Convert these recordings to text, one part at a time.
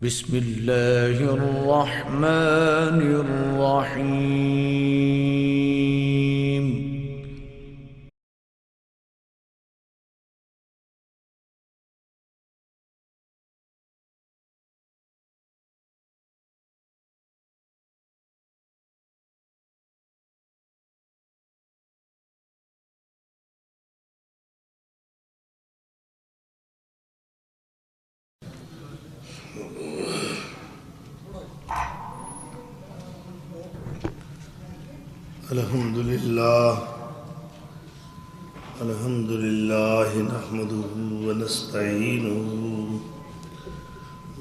بسم الله الرحمن الرحيم. الحمد لله نحمده ونستعينه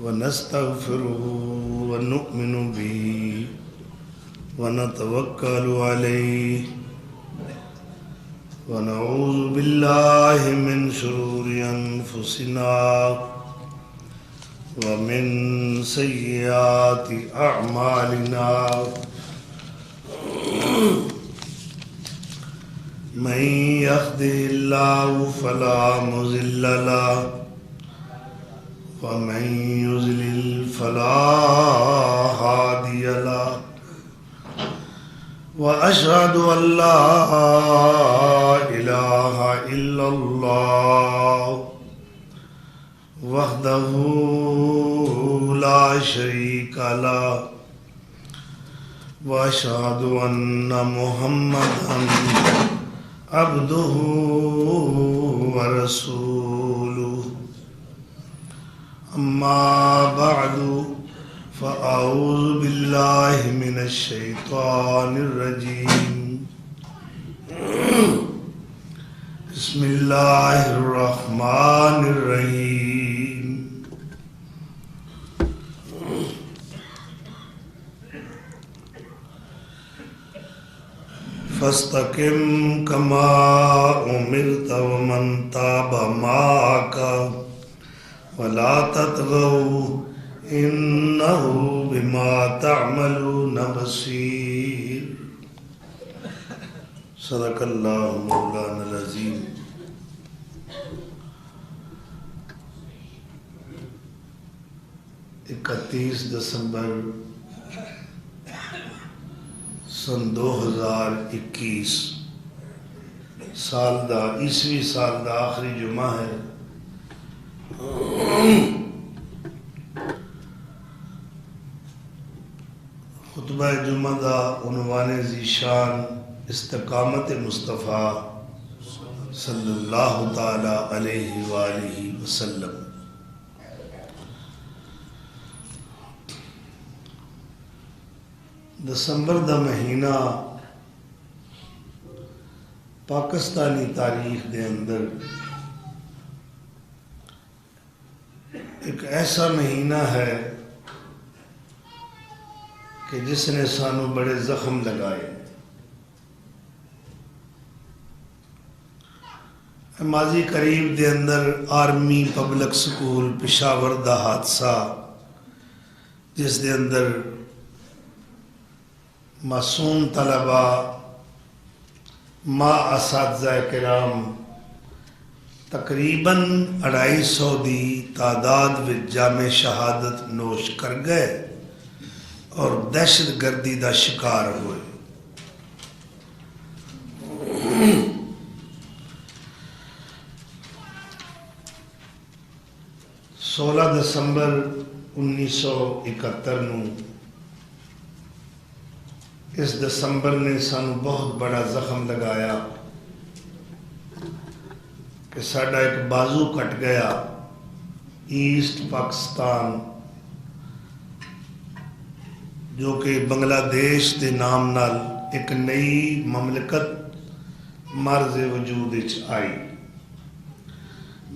ونستغفره ونؤمن به ونتوكل عليه ونعوذ بالله من شرور أنفسنا ومن سيئات أعمالنا من يهده الله فلا مضل له ومن يضلل فلا هادي له وأشهد أن لا إله إلا الله وحده لا شريك له وأشهد أن محمدًا عبده ورسوله أما بعد فأعوذ بالله من الشيطان الرجيم بسم الله الرحمن الرحيم فاستقم كما أمرت ومن تاب معك ولا تطغوا إنه بما تعملون بصير صدق الله مولانا العظيم. اکتیس دسمبر سن 2021 سال دا عیسوی سال دا آخری جمعہ ہے. خطبہ جمعہ دا عنوان ذیشان استقامت مصطفیٰ صلی اللہ تعالی علیہ وآلہ وسلم. دسمبر دا مہینہ پاکستانی تاریخ دے اندر ایک ایسا مہینہ ہے کہ جس نے سانو بڑے زخم لگائے. ماضی قریب دے اندر آرمی پبلک سکول پشاور دا حادثہ جس دے اندر معصوم طلبہ ما اساتذہ کرام تقریباً 250 دی تعداد وچ جامِ شہادت نوش کر گئے اور دہشت گردی دا شکار ہوئے. سولہ دسمبر 1971 نو اس دسمبر نے سانو بہت بڑا زخم لگایا کہ ساڈا ایک بازو کٹ گیا. ایسٹ پاکستان جو کہ بنگلہ دیش دے نام نال ایک نئی مملکت مرز وجود وچ آئی.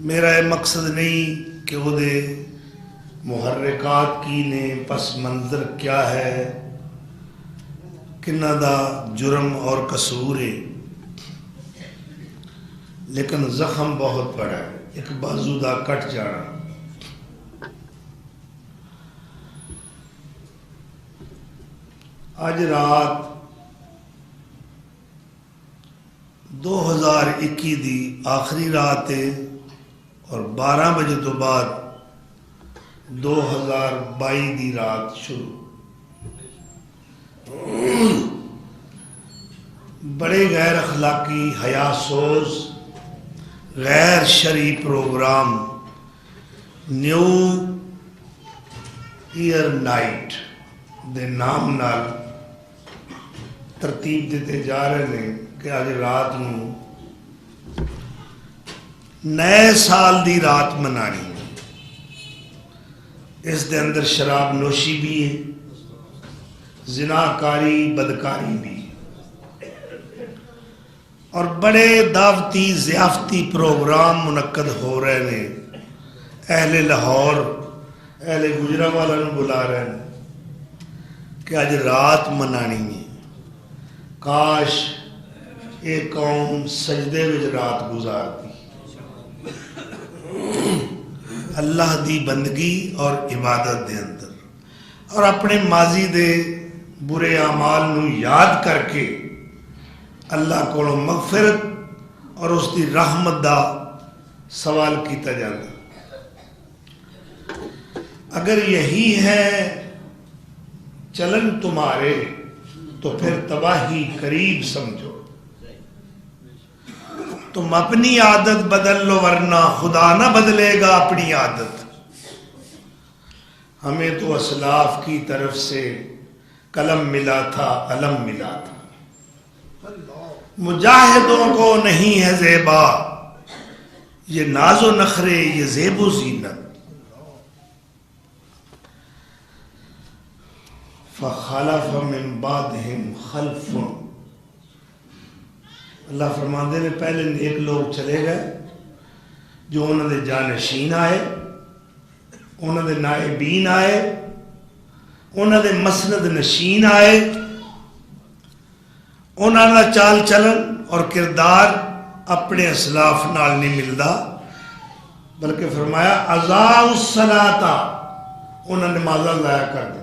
میرا یہ مقصد نہیں کہ وہ دے محرکات کی نے پس منظر کیا ہے کنہ دا جرم اور قصور ہے، لیکن زخم بہت بڑا ہے. ایک بازو دا کٹ جانا. آج رات 2021 دی آخری رات ہے اور 12 بجے تو بعد 2022 دی رات شروع بڑے غیر اخلاقی حیا سوز غیر شرعی پروگرام نیو ایئر نائٹ دے نام نال ترتیب دیتے جا رہے ہیں کہ آج رات نو نئے سال دی رات منانی ہے۔ اس دے اندر شراب نوشی بھی ہے، زناکاری بدکاری بھی ہے، اور بڑے دعوتی ضیافتی پروگرام منعقد ہو رہے ہیں۔ اہل لاہور اہل گجرانوالہ نو بلا رہے ہیں کہ آج رات منانی ہے۔ کاش یہ قوم سجدے وچ رات گزارتی، اللہ دی بندگی اور عبادت دے اندر، اور اپنے ماضی دے برے اعمال نو یاد کر کے اللہ کو مغفرت اور اس دی رحمت دا سوال کیتا جاتا۔ اگر یہی ہے چلن تمہارے تو پھر تباہی قریب سمجھو۔ تم اپنی عادت بدل لو ورنہ خدا نہ بدلے گا اپنی عادت۔ ہمیں تو اسلاف کی طرف سے قلم ملا تھا، علم ملا تھا۔ مجاہدوں کو نہیں ہے زیبا یہ ناز و نخرے، یہ زیب و زینت۔ فخلف من بعدہم خلف، اللہ فرماندے نے پہلے نیک لوگ چلے گئے جو انہوں نے جانشین آئے، انہوں نے نائبین آئے، انہوں نے مسند نشین آئے۔ انہوں نے چال چلن اور کردار اپنے اسلاف نال نہیں ملدا، بلکہ فرمایا اضاعوا الصلاۃ، انہوں نے نمازاں ضائع کر دی،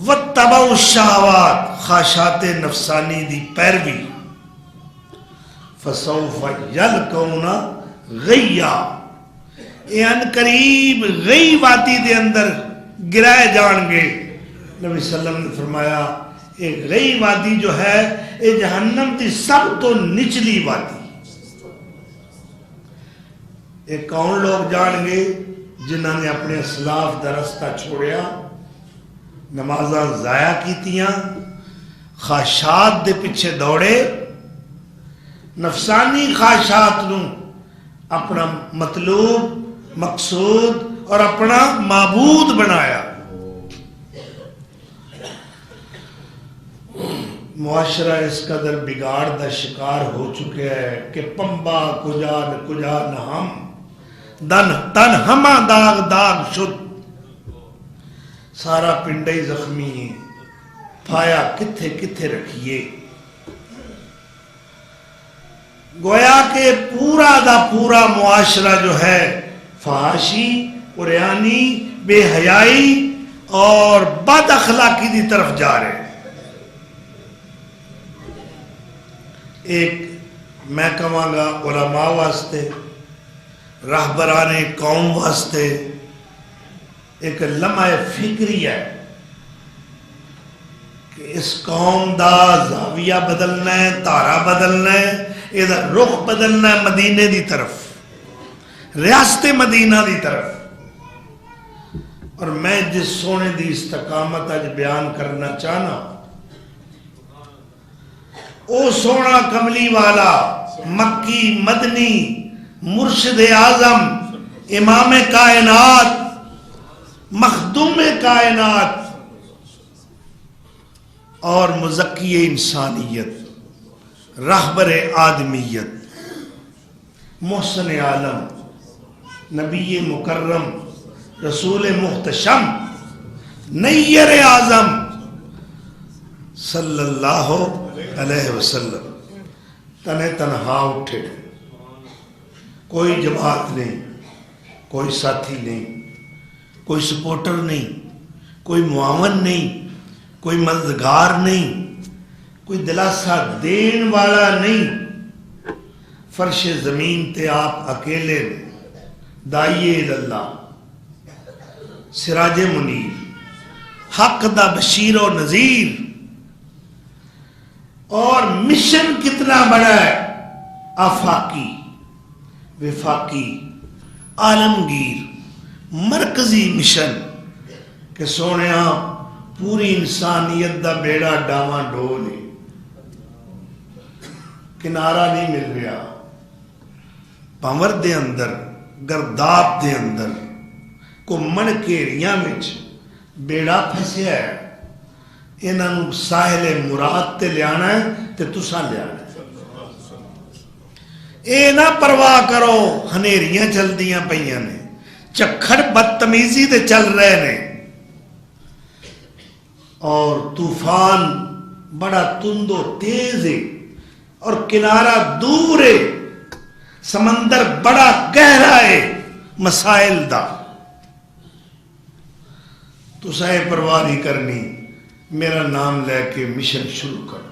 واتبعوا الشہوات، خواہشات نفسانی دی پیروی، فسوف یلقون غیا، ان قریب غی وادی دے اندر گرائے جان گے۔ نبی صلی اللہ علیہ وسلم نے فرمایا ایک غی وادی جو ہے یہ جہنم دی سب تو نچلی وادی۔ ایک کون لوگ جان گے جنہوں نے اپنے اسلاف دا رستہ چھوڑیا، نمازاں ضائع کیتیاں، خواہشات دے پیچھے دوڑے، نفسانی خواہشات نو اپنا مطلوب مقصود اور اپنا معبود بنایا۔ معاشرہ اس قدر بگاڑ دا شکار ہو چکے ہے کہ پمبا کجا نہ کجا نہ ہم تن ہما داغ داغ شد، سارا پنڈا ہی زخمی ہے، پھایا کتھے کتھے رکھیے۔ گویا کہ پورا دا پورا معاشرہ جو ہے فحاشی، عریانی، بے حیائی اور بد اخلاقی دی طرف جا رہے ہیں۔ ایک میں کہاں گا علماء واسطے، راہبران قوم واسطے ایک لمحہ فکری ہے کہ اس قوم دا زاویہ بدلنا ہے، تارا بدلنا ہے، یہ رخ بدلنا ہے مدینے دی طرف، ریاست مدینہ دی طرف۔ اور میں جس سونے دی استقامت آج بیان کرنا چاہنا، او سونا کملی والا مکی مدنی مرشد اعظم امام کائنات مخدوم کائنات اور مزکی انسانیت، رہبر آدمیت، محسن عالم، نبی مکرم، رسول محتشم، نیر اعظم صلی اللہ علیہ وسلم تنہ تنہا اٹھے، کوئی جماعت نہیں، کوئی ساتھی نہیں، کوئی سپورٹر نہیں، کوئی معاون نہیں، کوئی مددگار نہیں، کوئی دلاسا دین والا نہیں۔ فرش زمین تے آپ اکیلے نے، داعیے اللہ، سراج منیر، حق دا بشیر و نذیر. اور مشن کتنا بڑا ہے، آفاقی، وفاقی، عالمگیر، مرکزی مشن کہ سونیا پوری انسانیت دا بیڑا ڈاواں ڈول ہے، کنارہ نہیں مل رہا. پاور دے اندر، گرداب دے اندر، گھمن گھیریاں وچ بیڑا پھسیا ہے. انہاں نوں ساحل مراد تے لیانا ہے تے تساں لیانا ہے. اے نہ پرواہ کرو ہنیریاں چلدیاں پئیاں نے، چکھڑ بدتمیزی دے چل رہے نے، اور طوفان بڑا تند و تیز ہے، اور کنارہ دور ہے، سمندر بڑا گہرا ہے مسائل دا. تساں اے پرواہ نہیں کرنی، میرا نام لے کے مشن شروع کرو.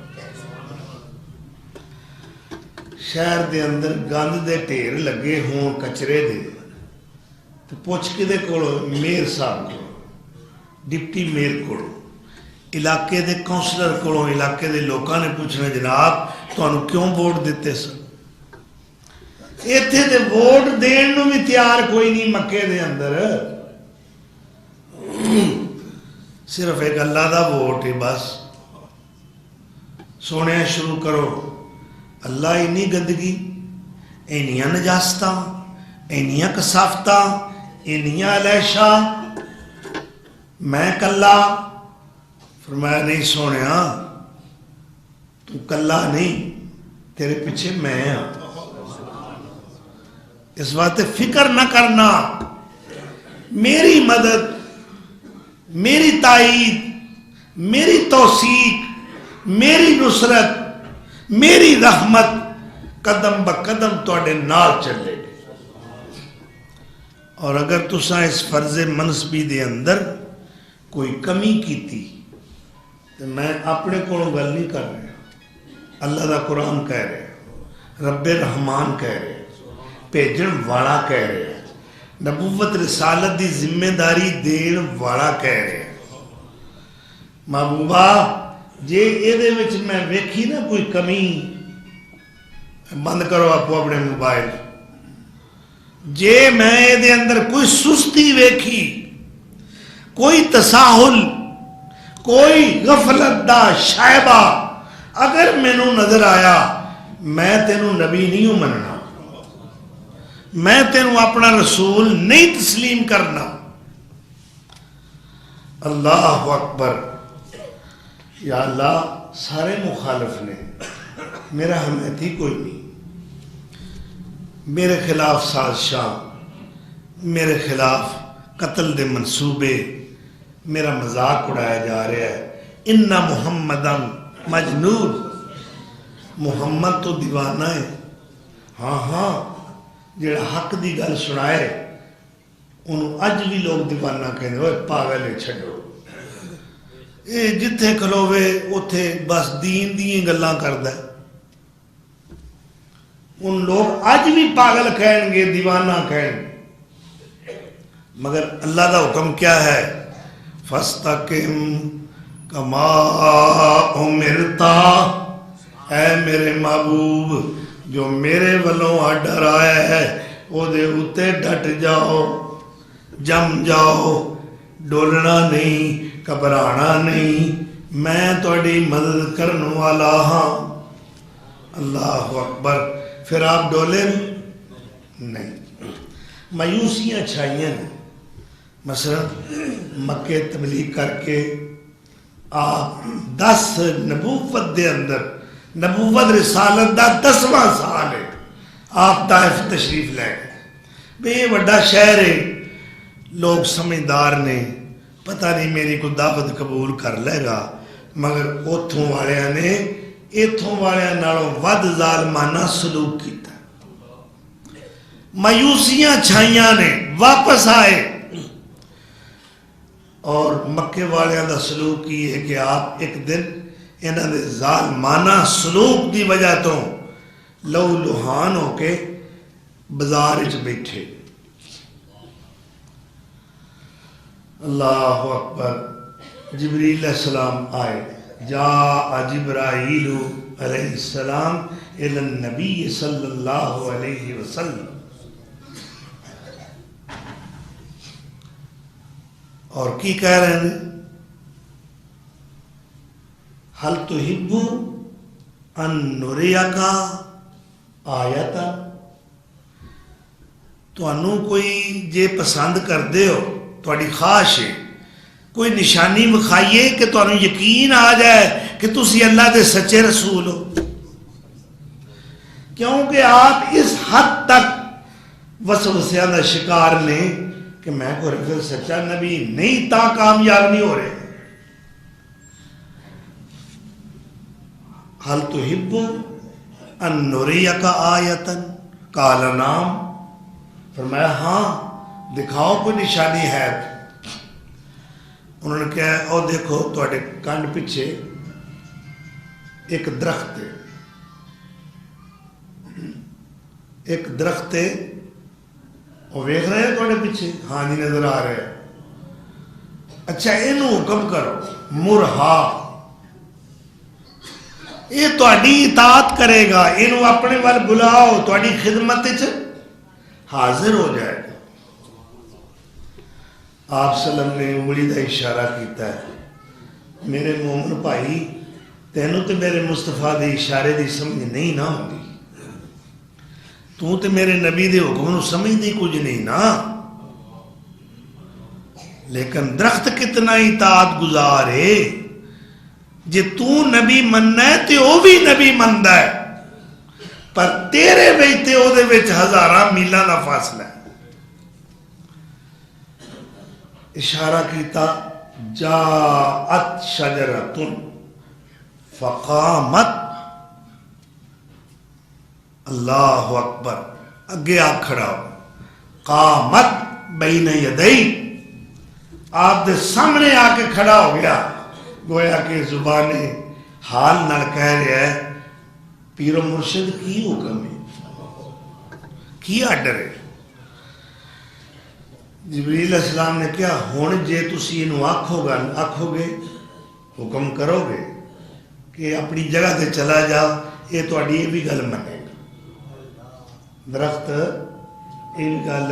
شہر دے اندر گند دے ڈھیر لگے ہون کچرے دے، تو پوچھ کے دے کولو میئر صاحب کو، ڈپٹی میئر کو، علاقے دے کونسلر کو، علاقے دے لوکاں نے پوچھنا جناب تانوں کیوں ووٹ دیتے سن؟ ایتھے دے ووٹ دین نو بھی تیار کوئی نہیں مکے دے اندر، صرف ایک اللہ دا ووٹ ہے بس. سونے شروع کرو. اللہ اینی گندگی، اینیاں نجاستاں، اینیاں کسافتاں، اینیاں علیشہ، میں کلا. فرمایا نہیں سونیا تو کلا نہیں، تیرے پیچھے میں ہاں. اس بات فکر نہ کرنا، میری مدد، میری تائید، میری توثیق، میری نصرت، میری رحمت قدم بقدم تواڈے نال چلے گی. اور اگر تساں اس فرض منصبی دے اندر کوئی کمی کیتی تو میں اپنے کولوں گل نہیں کر رہا، اللہ دا قرآن کہہ رہے، رب رحمان کہہ رہے، بھیجن والا کہہ رہے، نبوت رسالت دی ذمہ داری دین والا کہہ رہے. محبوبہ جے اے دے وچ میں ویکھی نا کوئی کمی، بند کرو آپ اپنے موبائل، جے میں اے دے اندر کوئی سستی ویکھی، کوئی تساہل، کوئی غفلت دا شائبہ اگر مینوں نظر آیا، میں تینوں نبی نہیں ہوں مننا، میں تینوں اپنا رسول نہیں تسلیم کرنا. اللہ اکبر. یا اللہ سارے مخالف نے، میرا حمیتی کوئی نہیں. میرے خلاف سازشاں، میرے خلاف قتل دے منصوبے، میرا مذاق اڑایا جا رہا ہے. ان محمدن مجنون، محمد تو دیوانہ ہے. ہاں ہاں، جڑا حق دی گل سنائے انہوں اج بھی لوگ دیوانہ کہنے، اوے پاگل ہے چھڈو. اے جتھے کھلوے اتھے بس دین دیاں گلاں کردا ہے. ان لوگ اج بھی پاگل کہیں گے، دیوانہ کہیں گے، مگر اللہ دا حکم کیا ہے؟ فَاسْتَقِمْ كَمَا أُمِرْتَ. اے میرے محبوب جو میرے ولوں آڈر آیا ہے وہ دے اتے ڈٹ جاؤ، جم جاؤ، ڈولنا نہیں، گھبرانا نہیں، میں تہاڈی مدد کرنے والا ہاں. اللہ اکبر. پھر آپ ڈولے نہیں. مایوسیاں چھائیاں نے. مثلا مکے تبلیغ کر کے آپ 10 نبوت دے اندر، نبوت رسالت دا 10واں سال ہے، آپ طائف تشریف لے گئے. بے وڈا شہر ہے، لوگ سمجھدار نے، پتہ نہیں میری کو دعوت قبول کر لے گا، مگر اتھوں والیاں نے ایتھوں والیاں نالوں ود ظالمانہ سلوک کیتا. مایوسیاں چھائیاں نے، واپس آئے. اور مکے والیاں دا سلوک یہ ہے کہ آپ ایک دن انہاں دے ظالمانہ سلوک دی وجہ تو لہو لہان ہو کے بازار وچ بیٹھے. اللہ اکبر. جبریل علیہ السلام آئے. جاء جبرائیل علیہ السلام الی النبی صلی اللہ علیہ وسلم. اور کی کہہ رہے ہیں؟ حل تحب ان نریک آیت. تانوں کوئی جے پسند کردے ہو، تہاڈی خواہش ہے کوئی نشانی مکھائیے کہ تانوں یقین آ جائے کہ تسی اللہ دے سچے رسول ہو. کیونکہ آپ اس حد تک وسوسیاں دا شکار نے کہ میں کوئی سچا نبی نہیں تا کامیاب نہیں ہو رہے. حل تحب ان نریک آیتا قال نعم. فرمایا ہاں دکھاؤ کوئی نشانی ہے. انہوں نے کہا او دیکھو تواڈے کنڈ پیچھے ایک درخت ہے، ایک درخت ہے. وہ ویکھ رہے ہیں تواڈے پیچھے؟ ہاں جی نظر آ رہے ہیں. اچھا اینو حکم کرو مرہا، یہ تہاڈی اطاعت کرے گا، اینو اپنے وال بلاؤ، تہاڈی خدمت وچ حاضر ہو جائے گا. آپ صلی اللہ علیہ وسلم نے انگلی کا اشارہ کیتا ہے. میرے مومن بھائی تینوں تے میرے مصطفیٰ دے اشارے دی سمجھ نہیں نہ ہوندی. تو تے میرے نبی دے حکم نو سمجھدی کچھ نہیں نا. لیکن درخت کتنا اطاعت گزار ہے. جے تو نبی مننا ہے تے او بھی نبی مندا ہے، پر تیرے وچ تے او دے وچ ہزاراں میلاں دا فاصلہ ہے. اشارہ کیتا. جاءت شجرۃ فقامت. اللہ اکبر. اگے آ کھڑا ہو. قامت بین یدی، آپ دے سامنے آ کے کھڑا ہو گیا. گویا کہ زبان حال نال کہہ رہا ہے پیر و مرشد کی حکم ہے، کی آرڈر ہے. جبریل علیہ السلام نے کیا ہن جے تسی اینو آکھو گے حکم کرو گے کہ اپنی جگہ تے چلا جا، یہ تہاڈی یہ بھی گل منے گا. درخت یہ گل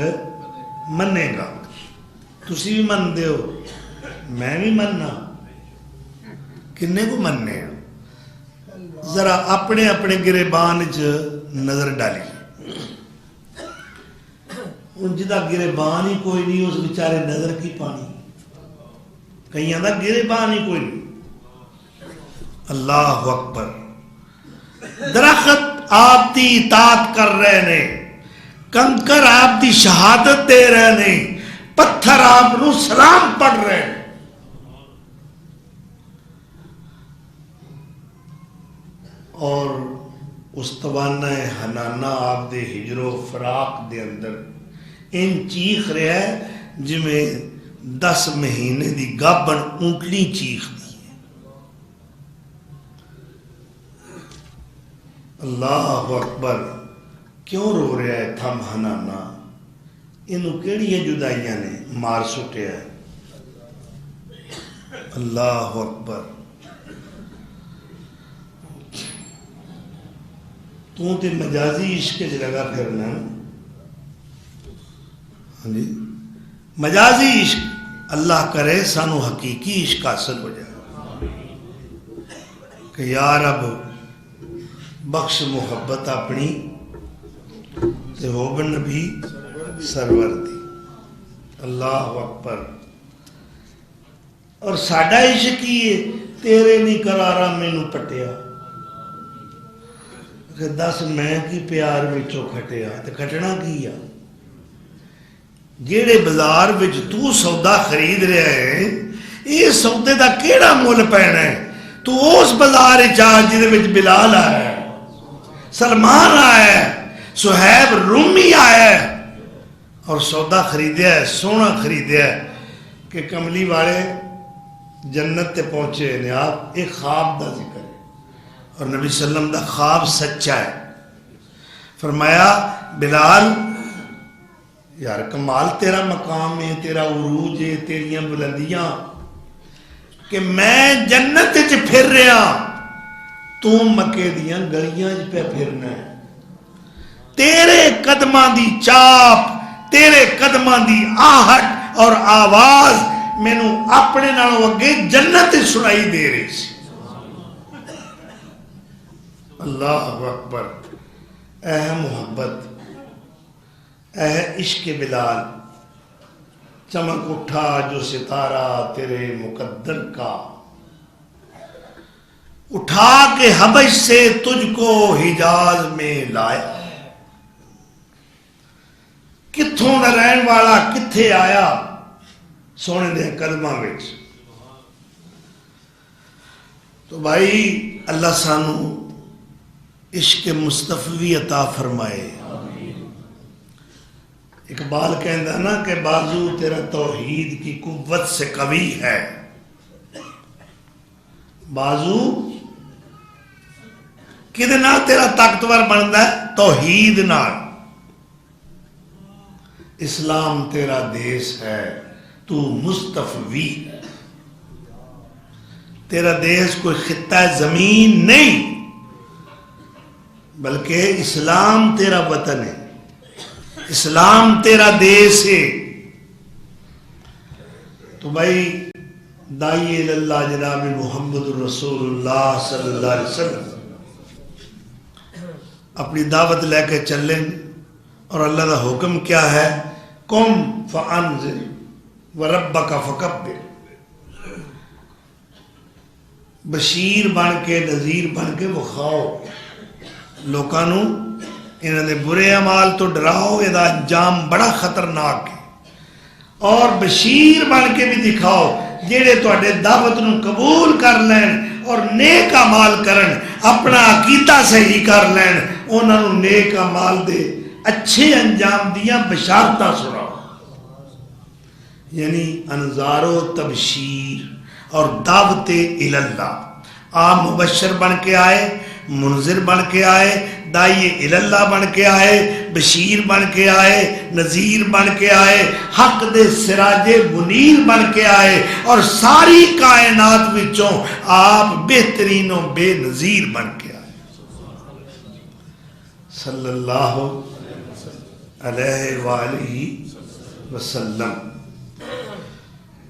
منے گا. تسی بھی مندے ہو، میں بھی مننا. کنے کو مننے ہیں؟ ذرا اپنے اپنے گریبان چ نظر ڈالی. ان جدا گریبان ہی کوئی نہیں اس بیچارے نظر کی پانی. کئیاں دا گریبان ہی کوئی نہیں. اللہ اکبر. درخت آپ دی اطاعت کر رہے نے، کنکر آپ دی شہادت دے رہے نے، پتھر آپ نو سلام پڑھ رہے ہیں. اور اس توانہ حنانہ آپ دے ہجر و فراق دے اندر ان چیخ رہا ہے جی میں 10 مہینے دی گابن اونٹلی چیخ دی ہے. اللہ اکبر. کیوں رو رہا ہے تھم حنانہ؟ انہوں کیڑیاں جدائیاں نے مار سٹیا ہے. اللہ اکبر. تو تے مجازی عشق کے لگا پھرنا. ہاں جی مجازی عشق. اللہ کرے سانو حقیقی عشق حاصل ہو جائے کہ یا رب بخش محبت اپنی تے ہو بن نبی سرور دی. اللہ اکبر. اور ساڈا عشق ہی ہے تیرے نہیں قرارا مینوں پٹیا. کہ 10 میں کی پیار وچوں کھٹیا تے کھٹنا کی آ. جیڑے بازار وچ تو سودا خرید رہا ہے یہ سودے دا کیڑا مول پینا ہے؟ تو اس بازار جا جہدے وچ بلال آیا ہے، سلمان آیا ہے، صہیب رومی آیا ہے اور سودا خریدیا ہے، سونا خریدیا ہے کہ کملی والے جنت تے پہنچے نے. آپ ایک خواب دا ذکر ہے اور نبی صلی اللہ علیہ وسلم دا خواب سچا ہے. فرمایا بلال یار کمال تیرا مقام ہے، تیرا عروج ہے، تیریاں بلندیاں کہ میں جنت وچ پھر رہا، تو مکے دیاں گلیاں وچ پہ پھرنا ہے۔ تیرے قدماں دی چاپ، تیرے قدماں دی آہٹ اور آواز مینوں اپنے نالوں اگے جنت سنائی دے رہی سی۔ اللہ اکبر۔ اے محبت، اے عشق بلال، چمک اٹھا جو ستارہ تیرے مقدر کا، اٹھا کے حبش سے تجھ کو حجاز میں لایا۔ کتھوں دا رہن والا کتھے آیا سونے دے قدماں وچ۔ تو بھائی اللہ سانو عشق مصطفی عطا فرمائے۔ اقبال کہندا نا کہ بازو تیرا توحید کی قوت سے قوی ہے، بازو کدے نال تیرا طاقتور بندا ہے؟ توحید نال۔ اسلام تیرا دیس ہے، تو مصطفی ہے۔ تیرا دیس کوئی خطہ زمین نہیں بلکہ اسلام تیرا وطن ہے، اسلام تیرا دیس ہے۔ تو بھائی داعی اللہ جناب محمد الرسول اللہ صلی اللہ علیہ وسلم اپنی دعوت لے کے چلیں، اور اللہ کا حکم کیا ہے؟ قم فانذر وربک فکبر۔ بشیر بن کے، نذیر بن کے وکھاؤ لوکاں نوں، انہاں دے برے اعمال تو ڈراؤ، یہ انجام بڑا خطرناک ہے، اور بشیر بن کے بھی دکھاؤ جیڑے تواڈے دعوت نوں قبول کر لین اور نیک اعمال کرن، اپنا عقیدہ صحیح کر لین، انہاں نوں نیک اعمال دے اچھے انجام دیاں بشارتاں سناؤ۔ یعنی انذار و تبشیر اور دعوت اللہ۔ آپ مبشر بن کے آئے، منذر بن کے آئے، داعی اللہ بن کے آئے، بشیر بن کے آئے، نذیر بن کے آئے، حق دے سراج منیر بن کے آئے، اور ساری کائنات وچوں آپ بہترین و بے نظیر بن کے آئے صلی اللہ علیہ وآلہ وسلم۔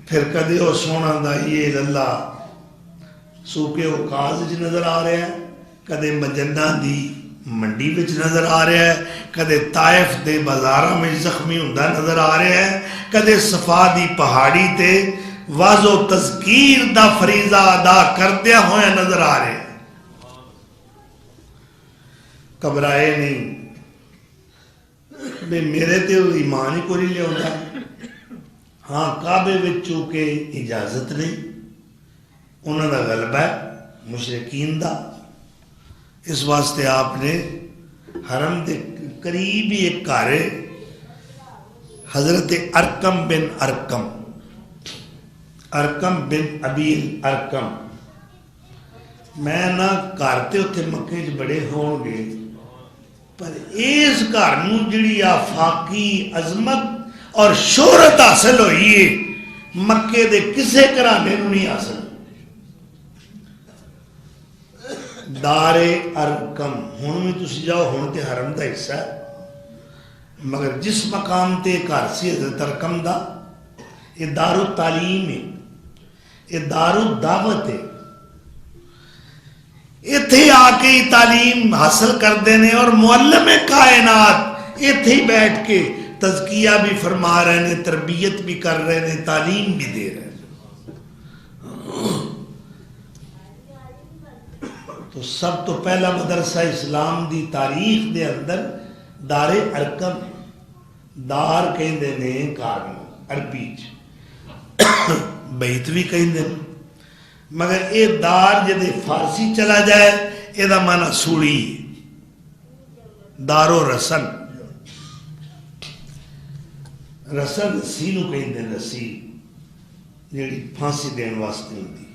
پھر کدے وہ سونا داعی اللہ سوکے اوکاز وچ نظر آ رہا ہے، کدے مجنہ دی منڈی وچ نظر آ رہا ہے، کدے طائف دے بازاراں میں زخمی ہوندا نظر آ رہا ہے، کدے صفا دی پہاڑی تے واز و تذکیر دا فریضہ ادا کردیا ہویا نظر آ رہا ہے۔ گھبرائے نہیں، بے میرے تے ایمان ہی کوئی لے ہوندا۔ ہاں کعبے وچ چونکہ اجازت نہیں، انہوں دا غلبہ ہے مشرکین دا، اس واسطے آپ نے حرم دے قریب ہی ایک گھر ہے، حضرت ارکم بن ارکم، ارکم بن ابیل ارکم، میں نہ گھر تے اتنے مکے چ بڑے ہون گے، پر اس گھر نوں جڑی آفاقی عظمت اور شہرت حاصل ہوئی ہے مکے دے کسے گھرانے نوں نہیں حاصل۔ دار ارکم ہن بھی تسی جاؤ، ہن تے حرم دا حصہ ہے، مگر جس مقام تے گھر سی حضرت ارکم دا، یہ دار التعلیم ہے، یہ دار الدعوت ہے، ایتھے آ کے ہی تعلیم حاصل کردے نے، اور معلم کائنات ایتھے ہی بیٹھ کے تزکیہ بھی فرما رہے ہیں، تربیت بھی کر رہے ہیں، تعلیم بھی دے رہے ہیں۔ تو سب تو پہلا مدرسہ اسلام دی تاریخ دے اندر دار ارکم، دار کہندے نے گھر عربی چ، بیت بھی کہندے نے، مگر اے دار جدے فارسی چلا جائے اے دا معنی سوڑی، دار و رسن، رسن رسی نو کہندے نے، رسی جیڑی پھانسی دین واسطے ہوندی،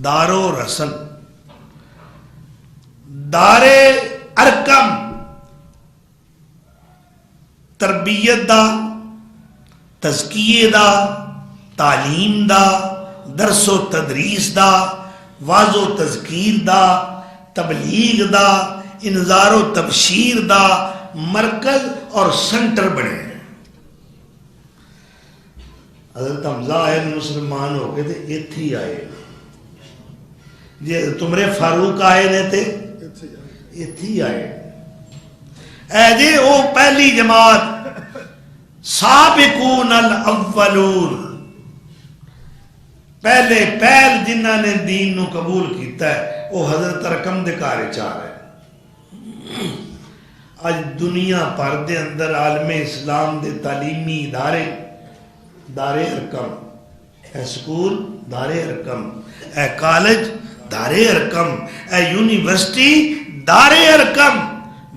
دار و رسن۔ دار ارکم تربیت دا، تزکیے دا، تعلیم دا، درس و تدریس دا، واعظ و تذکیر دا، تبلیغ دا، انذار و تبشیر دا مرکز اور سنٹر بنے۔ حضرت حمزہ آئے مسلمان ہو گئے تھے ایتھے ہی آئے، جی تمرے فاروق آئے نے تھے ایتھے ہی آئے، اے جی وہ پہلی جماعت سابقون الاولون، پہلے جنہ نے دین نو قبول کیتا ہے وہ حضرت ارقم دے گھر چ آ رہے۔ اج دنیا بھر دے اندر عالم اسلام دے تعلیمی ادارے، دار ارقم، اے سکول دار ارقم، اے کالج دار ارقم، اے یونیورسٹی دار ارقم۔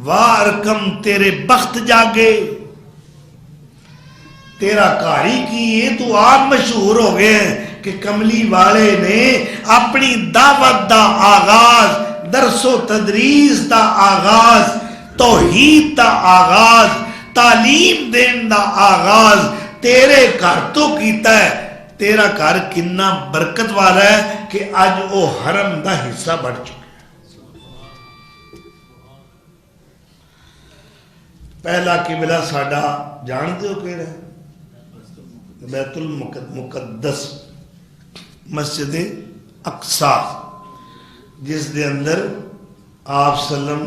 واہ ارقم تیرے بخت جاگے، تیرا کاری کی یہ تو آپ مشہور ہو گئے ہیں کہ کملی والے نے اپنی دعوت دا آغاز، درس و تدریس دا آغاز، توحید دا آغاز، تعلیم دین دا آغاز تیرے گھر تو کیتا ہے۔ تیرا گھر کنا برکت والا ہے کہ آج وہ حرم دا حصہ بڑھ چکا ہے۔ پہلا قبلہ ساڈا جانتے ہو کیڑا ہے؟ بیت المقدس، مسجد اقصی، جس دے اندر آپ سلم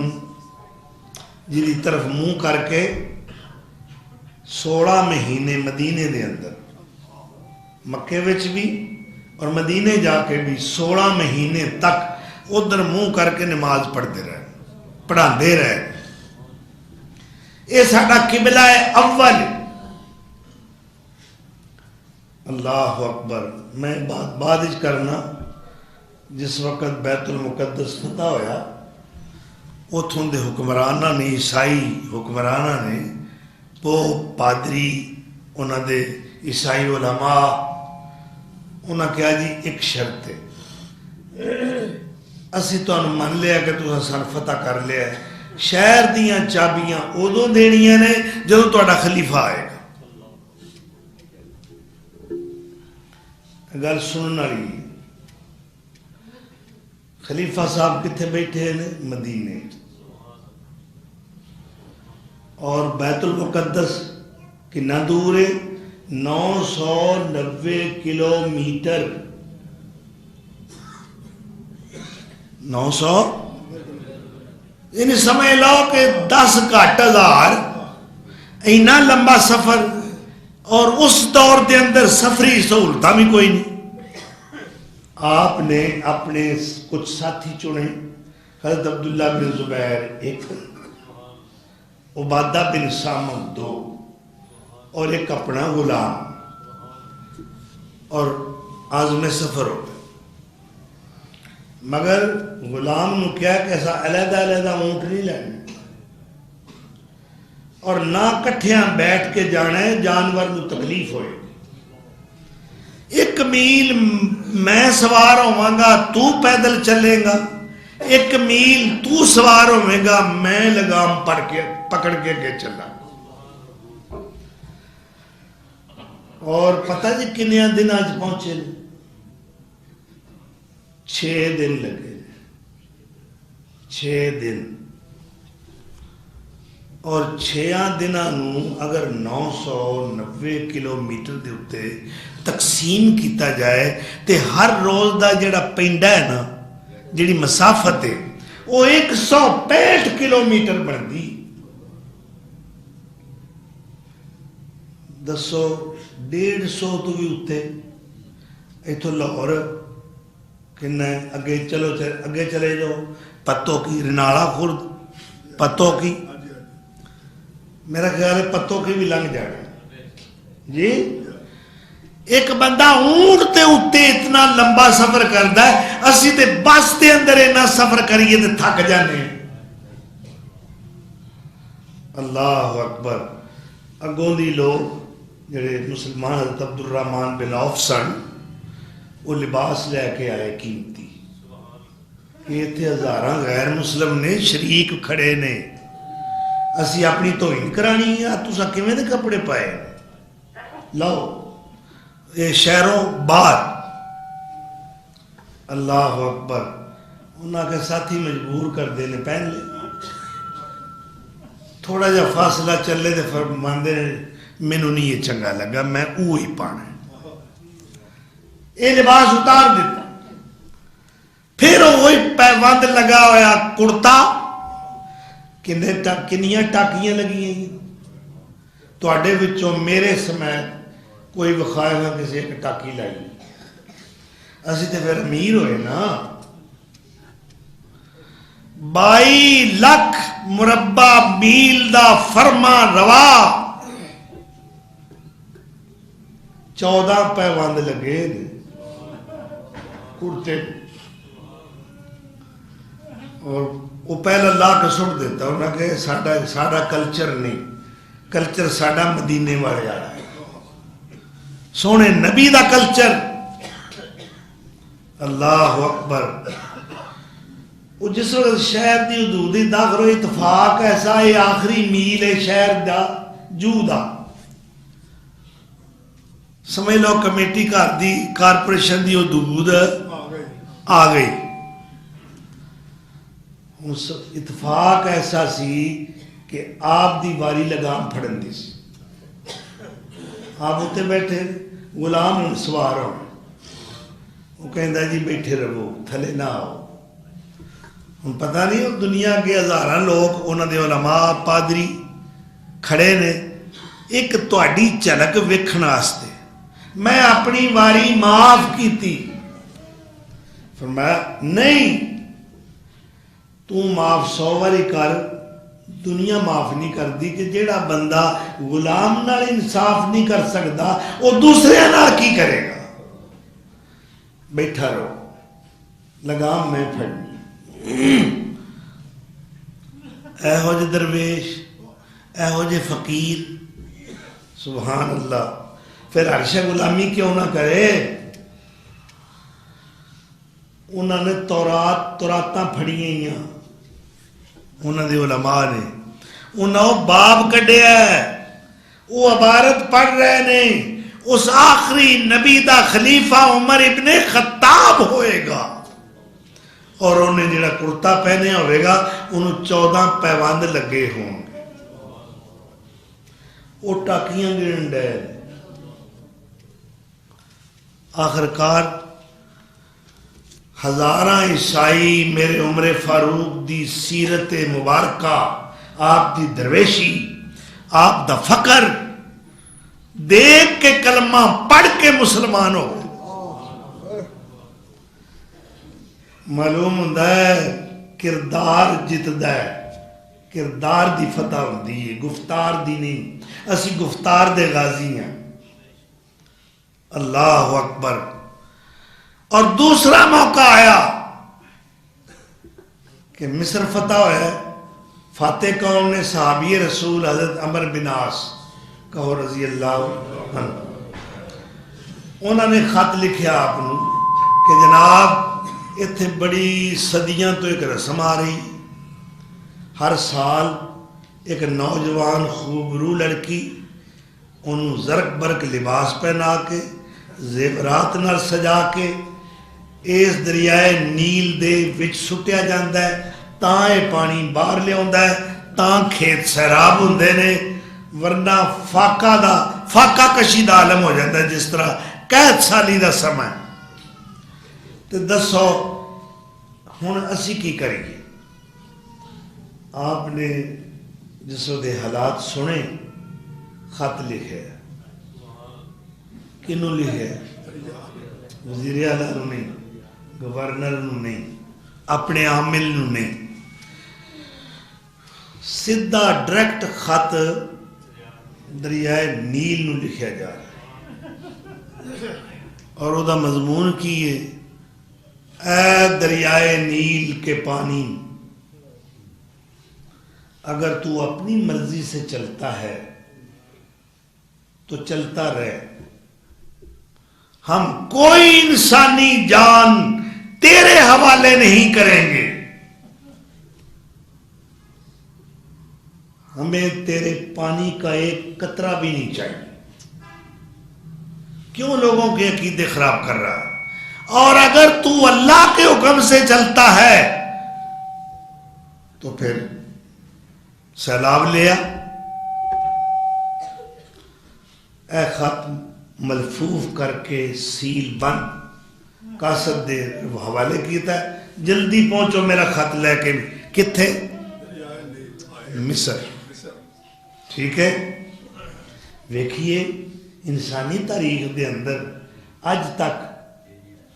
جی طرف منہ کر کے 16 مہینے مدینے دے اندر، مکے وچ بھی اور مدینے جا کے بھی 16 مہینے تک ادھر منہ کر کے نماز پڑھتے رہے، پڑھاندے رہے۔ یہ ساڈا قبلہ ہے اول۔ اللہ اکبر۔ میں بات بعد کرنا، جس وقت بیت المقدس فتح ہویا اتھوں دے حکمرانہ نے، عیسائی حکمرانہ نے، پوپ پادری انہاں دے عیسائی علماء انہاں کہا جی ایک شرط ہے، اسی تو انہوں من لیا کہ تو سن فتح کر لیا ہے، شہر دیاں چابیاں ادو دینیاں نے جدو تہاڈا خلیفہ آئے گا۔ گل سننے والی، خلیفہ صاحب کتنے بیٹھے ہیں؟ مدینے۔ اور بیت المقدس کنا دور ہے؟ 990 کلومیٹر۔ 900 یعنی سمجھ لو کہ 10,000 اینا لمبا سفر، اور اس دور دے اندر سفری سہولتاں بھی کوئی نہیں۔ آپ نے اپنے کچھ ساتھی چنے، حضرت عبداللہ بن زبیر ایک، عبادہ بن سامت 2، اور ایک اپنا غلام، اور عازم سفر ہو گئے۔ مگر غلام نو کیا کہ ایسا علیحدہ علیحدہ اونٹ نہیں لینا، اور نہ کٹھیاں بیٹھ کے جانا ہے، جانور نو تکلیف ہوئے۔ 1 میل میں سوار ہوواں گا، تو پیدل چلے گا، 1 میل تو سوار ہوئے گا، میں لگام پکڑ کے چلا۔ اور پتہ جی کنیا دن آج پہنچے؟ 6 دن لگے، 6 دن۔ اور 6 دنوں اگر 990 کلومیٹر دے اتے تقسیم کیتا جائے تے ہر روز دا جڑا پینڈا ہے نا، جڑی مسافت ہے وہ 165 کلومیٹر بندی۔ دسو 150 تو بھی اتے، ایتھوں لاہور کنا اگے چلو، اگے چلے جاؤ، پتو کی رنالا خورد، پتو کی، میرا خیال ہے پتوں کے بھی لنگ جانا جی۔ ایک بندہ اونٹ تے اتے اتنا لمبا سفر کرتا ہے، اسی تے بس تے اندر اتنا سفر کریے تے تھک جانے۔ اللہ اکبر۔ اگوں دی لوگ جڑے مسلمان حضرت عبد الرحمن بن عوف سن، وہ لباس لے کے آئے قیمتی، کہ اتنے ہزاراں غیر مسلم نے شریک کھڑے نے، اسی اپنی توہین کرانی ہے. تسا کیویں دے کپڑے پائے لو یہ شہروں باہر. اللہ اکبر. انہاں کے ساتھی مجبور کر دے نے پہن لے. تھوڑا جا فاصلہ چلے تو فرماندے مینوں نہیں یہ چنگا لگا, میں وہی پانا. یہ لباس اتار دیتا. پھر وہی پیوند لگا ہوا کرتا. کنیاں ٹاکیاں لگی ہیں تواڈے وچوں میرے سمیت کوئی وکھائے گا کسی ایک ٹاکی لائی. اسی تے پھر امیر ہوئے نا. 22 لاکھ مربع میل دا فرما روا 14 پیوند لگے کرتے. اور وہ پہلا لا کے سٹ دیتا انہاں کہ ساڈا کلچر نہیں, کلچر ساڈا مدینے والے آ رہا ہے, سونے نبی دا کلچر. اللہ اکبر. وہ جس وقت شہر دی حدود داخل ہوئی اتفاق ایسا یہ آخری میل ہے شہر دا جو دا. سمجھ لو کمیٹی گھر دی کارپوریشن دی حدود آ گئی. اتفاق ایسا سی کہ آپ دی واری لگام پھڑن دی سی. آپ اتنے بیٹھے غلام ہوں سوار ہوں. وہ کہندا جی بیٹھے رہو تھلے نہ آؤ. ہوں پتہ نہیں وہ دنیا کے ہزاراں لوگ انہاں دے علماء پادری کھڑے نے ایک تہاڈی جھلک ویکھਣ واسطے. میں اپنی واری معاف کیتی. فرمایا نہیں تو معاف 100 واری کر, دنیا معاف نہیں کر دی کہ جیڑا بندہ غلام نال انصاف نہیں کر سکتا وہ دوسرے نال کی کرے گا. بیٹھا رہو لگام میں پھڑنی. ایہو جے درویش ایہو جے فقیر سبحان اللہ. پھر عرش غلامی کیوں نہ کرے. انہوں نے توراتاں پھڑیاں انہوں نے علماء نے انہوں باب کڈیا ہے. وہ عبارت پڑھ رہے نے اس آخری نبی دا خلیفہ عمر ابن خطاب ہوئے گا اور انہیں جڑا کرتا پہنے ہوئے گا انہوں 14 پیوند لگے ہوں گے. وہ ٹاکیاں گرن ڈے. آخرکار ہزاراں عیسائی میرے عمر فاروق دی سیرت مبارکہ, آپ دی درویشی, آپ دا فقر دیکھ کے کلمہ پڑھ کے مسلمان ہو. معلوم ہوتا ہے کردار جتدا ہے, کردار دی فتح ہوتی ہے, گفتار دی نہیں. اسی گفتار دے غازی ہیں. اللہ اکبر. اور دوسرا موقع آیا کہ مصر فتح ہوا ہے. فاتح قوم نے صحابی رسول حضرت عمر بن عاص کہو رضی اللہ عنہ, انہوں نے خط لکھیا آپ کہ جناب اتنے بڑی صدیاں تو ایک رسم آ رہی. ہر سال ایک نوجوان خوبرو لڑکی انہوں زرق برق لباس پہنا کے زیورات نال سجا کے اس دریائے نیل دے وچ سٹیا جاندا ہے تاں یہ پانی باہر لے آندا ہے تاں کھیت سیراب ہوندے نے. ورنہ فاقہ کشی دا عالم ہو جاتا ہے جس طرح قحط سالی دا سماں. تو دسو ہن اسی کی کریے. آپ نے جس دے حالات سنے خط لکھے. کنوں لکھے؟ وزیر اعلیٰ نو نہیں, گورنر نو نہیں, اپنے عامل نو نہیں. سیدھا ڈائریکٹ خط دریائے نیل نو لکھیا جا رہا اور وہ دا مضمون کی ہے اے دریائے نیل کے پانی, اگر تو اپنی مرضی سے چلتا ہے تو چلتا رہے, ہم کوئی انسانی جان تیرے حوالے نہیں کریں گے. ہم ہمیں تیرے پانی کا ایک قطرہ بھی نہیں چاہیے. کیوں لوگوں کے عقیدے خراب کر رہا ہے؟ اور اگر تو اللہ کے حکم سے چلتا ہے تو پھر سیلاب لیا. اے خط ملفوف کر کے سیل بند کاسد دے حوالے کیتا ہے، جلدی پہنچو میرا خط لے کے. کتھے؟ مصر. ٹھیک ہے. ویکھیے انسانی تاریخ دے اندر اج تک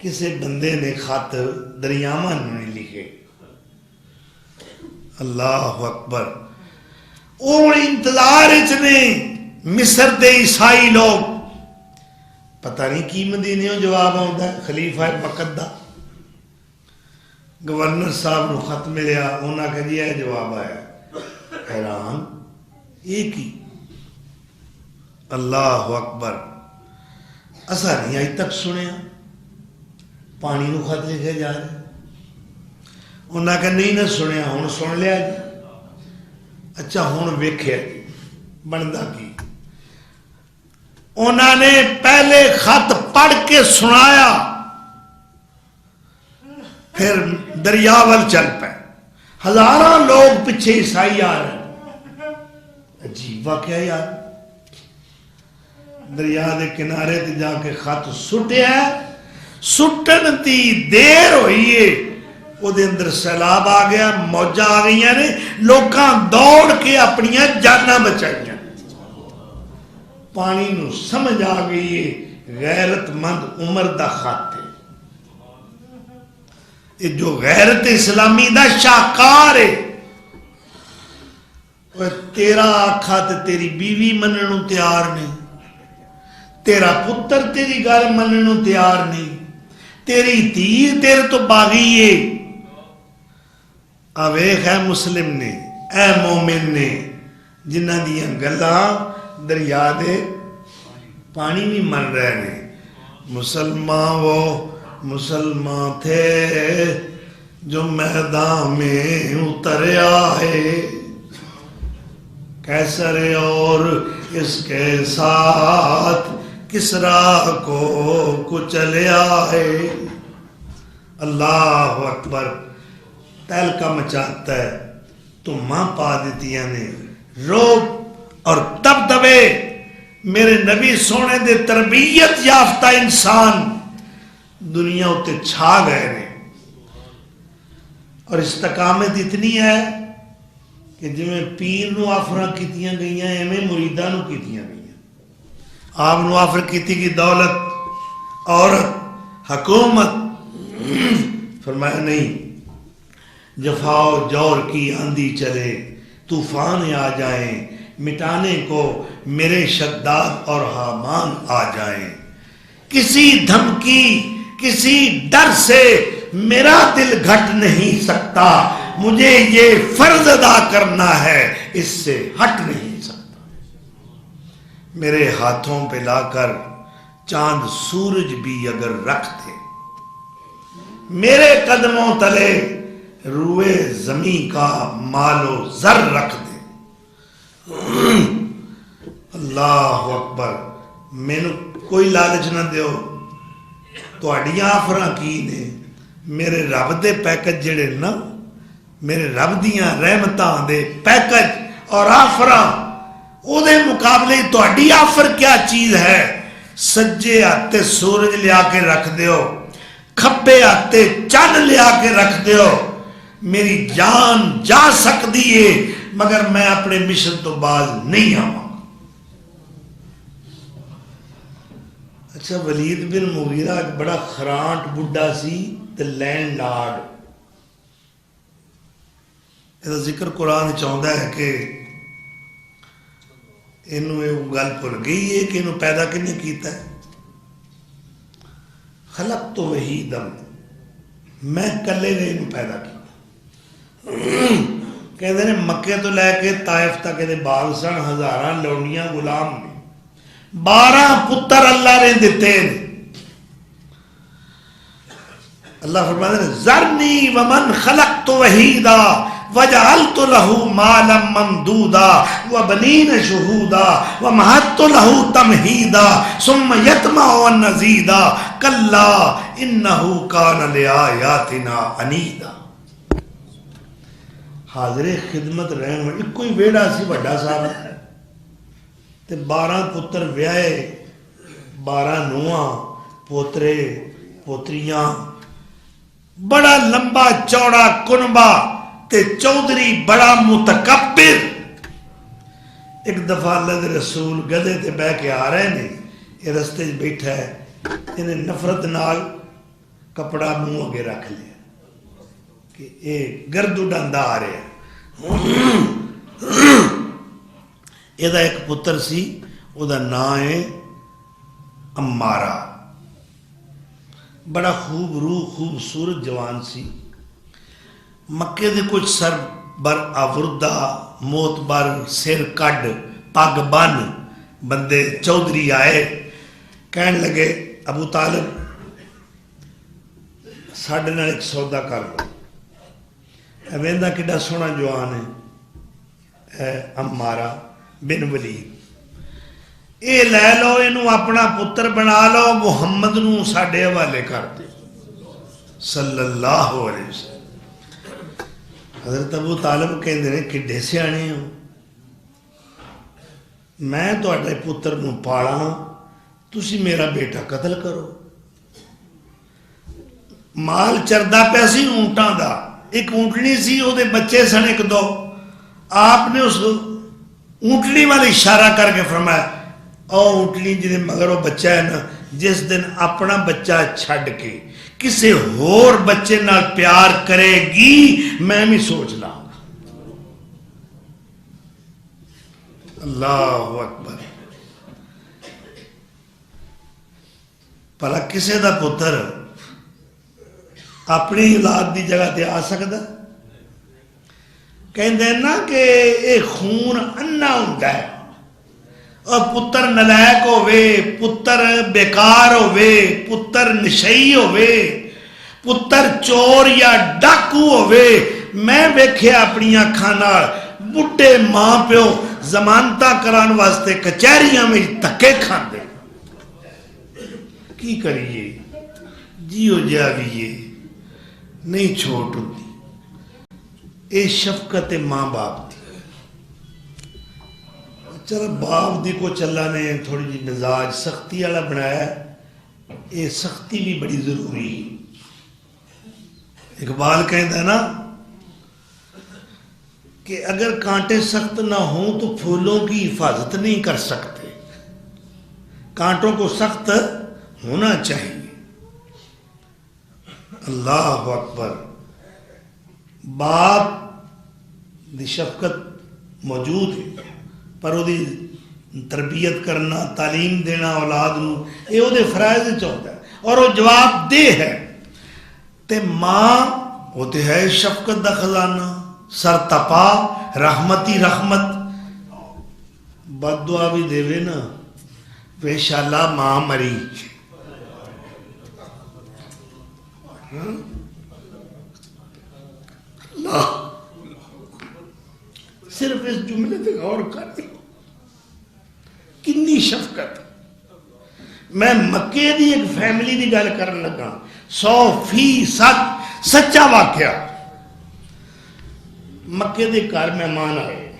کسی بندے نے خط دریاواں نہیں لکھے. اللہ اکبر. وہ انتظار نے مصر دے عیسائی لوگ پتہ نہیں کی مدینیوں جواب آتا ہے. خلیفہ مقدہ گورنر صاحب نو خط ملیا، انہاں کہا جی یہ جواب آیا. حیران ایک ہی. اللہ اکبر. اسا نہیں اج تک سنیا پانی نو خط لکھے جا رہے. انہاں کہا نہیں نہ سنیا، ہن سن لیا جی. اچھا ہن ویکھیا جی بندا کی. انہاں نے پہلے خط پڑھ کے سنایا، پھر دریا وال چل پے. ہزاراں لوگ پیچھے عیسائی آ رہے ہیں. عجیب واقعہ یار. دریا دے کنارے تے جا کے خط سٹیا، سٹن دی دیر ہوئی ہے وہ دے اندر سیلاب آ گیا، موجاں آ گئی نے، لوکاں دوڑ کے اپنی جاناں بچائیاں. پانی نو سمجھ آ گئی ہے غیرت مند عمر دا خط ہے. یہ جو غیرت اسلامی دا شاہکار ہے. تیرا آکھا تے تیری بیوی مننوں تیار نہیں، تیرا پتر تیری گل مننوں تیار نہیں، تیری دھی تیرے تو باغی ہے. اویخ اے مسلم نے، اے مومن نے، جنہ دیاں گلاں دریا دے پانی بھی من رہے نے. مسلمان وہ مسلمان تھے جو میدان میں اتریا ہے، کیسر اور اس کے ساتھ کسرا کو کچلیا ہے. اللہ اکبر. تہلکا مچاتا ہے، تو ماں پا دیتیاں نے روب اور دبدبے. میرے نبی سونے دے تربیت یافتہ انسان دنیا اتے چھا گئے نے. اور استقامت اتنی ہے کہ جی میں پیر نو آفراں کیتیاں گئیاں ایویں مریداں نو کیتیاں گئیاں. آپ نو آفر کیتی کی دولت عورت حکومت. فرمایا نہیں، جفا و جور کی آندھی چلے، طوفان آ جائیں، مٹانے کو میرے شداد اور حامان آ جائیں. کسی دھمکی کسی ڈر سے میرا دل گھٹ نہیں سکتا. مجھے یہ فرض ادا کرنا ہے، اس سے ہٹ نہیں سکتا. میرے ہاتھوں پہ لا کر چاند سورج بھی اگر رکھ دے، میرے قدموں تلے روئے زمین کا مال و زر رکھ دے. اللہ اکبر. مینو کوئی لالچ نہ دیو. تہاڈیاں آفراں کی نے؟ میرے رب دے پیکج جڑے نا، میرے رب دیاں رحمتاں دے پیکج اور آفراں، او دے مقابلے تہاڈی آفر کیا چیز ہے؟ سجے ہاتھے سورج لیا کے رکھ دیو، کھبے ہاتھے چند لیا کے رکھ دیو. میری جان جا سکتی ہے مگر میں اپنے مشن تو باز نہیں آواں. اچھا ولید بن مغیرہ ایک بڑا خرانٹ بڈھا سی تے لینڈ لارڈ. یہ ذکر قرآن چاہتا ہے کہ انہوں یہ گل بھول گئی ہے کہ انہوں پیدا کنے کیتا ہے. خلق تو وہی دم، میں کلے نے انہوں پیدا کیا. کہتے ہیں مکے تو لے کے طائف تک یہ باغ سن، ہزاراں لونیاں غلام نے، 12 پتر اللہ نے دیتے ہیں. اللہ فرماتے ہیں ذرنی ومن خلقت وحیدا وجعلت له مالا ممدودا وبنین شہودا ومہدت له تمہیدا ثم یطمع ان ازیدا کلا انہ کان لآیاتنا عنیدا. حاضر خدمت رہن ایک کوئی ویڑا سی بڑا سارا تے 12 پتر ویائے 12 نواں پوترے پوتریاں بڑا لمبا چوڑا کنبا تے چودھری بڑا متکبر. ایک دفعہ اللہ دے رسول گدے تے بہ کے آ رہے نے یہ رستے بیٹھا ہے انہیں نفرت نال کپڑا منہ اگے رکھ لیا کہ اے گرد اڈاندا آ رہے ہیں. یہ ایک پتر سی او دا نام ہے امارہ. بڑا خوب روح خوبصورت جوان سی. مکے دے کچھ سر بر آوردہ موتبر سر کڈ پگ بن بندے چودھری آئے کہن لگے ابو طالب ساڈے نال ایک سودا کر لو. ویندا کڈا سونا جوان ہے امارہ بن ولید اے لے لو اینو اپنا پتر بنا لو محمد نو ساڈے حوالے کر دے صلی اللہ علیہ وسلم. حضرت ابو طالب کہندے نے کڈے سیانے ہو میں تواڈے پتر نو پالاں تسی میرا بیٹا قتل کرو. مال چردا پیا سی اونٹاں دا ایک اونٹنی سی او دے بچے سن ایک دو. آپ نے اس اونٹنی والا اشارہ کر کے فرمایا او اونٹنی جی مگر وہ بچہ ہے نا جس دن اپنا بچہ چھڈ کے کسی ہور بچے نال پیار کرے گی میں بھی سوچ لاں گا. اللہ اکبر. بھلا کسی دا پتر اپنی اولاد دی جگہ تے آ سکدا؟ کہندے نا کہ اے خون انا ہوندا ہے اور پتر نلائق ہوئے پتر بیکار ہوئے پتر نشئی ہوئے پتر چور یا ڈاکو ہوئے. میں ویکھیا اپنی اکھاں نال بڈھے ماں پیو ضمانتاں کران واسطے کچہریاں میں دھکے کھاندے. کی کریے جیو جاویے نہیں چھوٹ ہوتی. اے شفقت ماں باپ دی. چل باپ دی کو چلا نے تھوڑی جی مزاج سختی والا بنایا. یہ سختی بھی بڑی ضروری. اقبال کہتا ہے نا کہ اگر کانٹے سخت نہ ہوں تو پھولوں کی حفاظت نہیں کر سکتے. کانٹوں کو سخت ہونا چاہیے. اللہ اکبر. باپ دی شفقت موجود ہے پر وہ تربیت کرنا تعلیم دینا اولاد نو یہ وہ فرائض چاہتا ہے اور وہ جواب دہ ہے. تے ماں وہ تے ہے شفقت دا خزانہ سر تپا رحمتی رحمت. بد دعا بھی دے نا انشاءاللہ ماں مری. اللہ صرف اس جملے تے غور کر کنی شفقت. میں مکے دی ایک فیملی دی گل کرن لگا 100% سچا واقعہ. مکے دے گھر مہمان آئے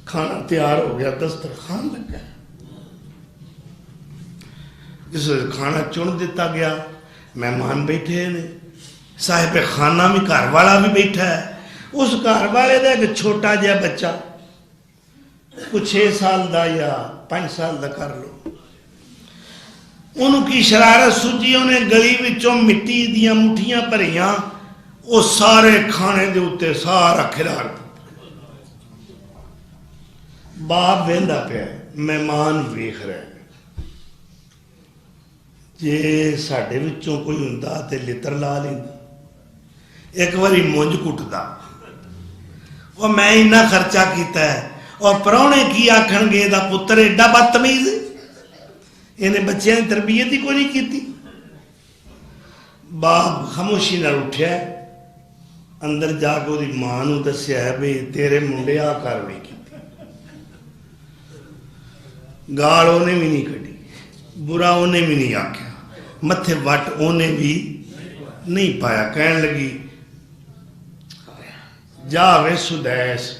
کھانا تیار ہو گیا دسترخوان لگا. جس کھانا چن دیتا گیا مہمان بیٹھے نے صاحب خانہ بھی گھر والا بھی بیٹھا ہے. اس گھر والے دا ایک چھوٹا جہا بچہ کچھ 6 سال دا یا 5 سال دا کر لو. انہوں کی شرارت سوچی انہیں گلی وچوں مٹی دیاں مٹھیاں بھریاں وہ سارے کھانے دے اوتے سارا کھلار دتا. باپ ویندا پیا مہمان ویکھ رہے. جے ساڈے وچوں کوئی ہوندا تے لتر لا لیندا. ایک واری مونج کٹدا وہ میں اتنا خرچہ کیتا ہے اور پراؤنے کی آکھن گے دا پتر ایڈا بدتمیز انہیں بچیاں کی تربیت ہی کوئی نہیں کیتی. باپ خاموشی نال اٹھیا اندر جا کے وہ ماں نو دسیا ہے بھی تیرے منڈے آ کاروائی کی گال انہیں بھی نہیں کٹی برا انہیں بھی نہیں آکھیا متھے وٹ انہیں بھی نہیں پایا کہنے لگی جا وے سدیس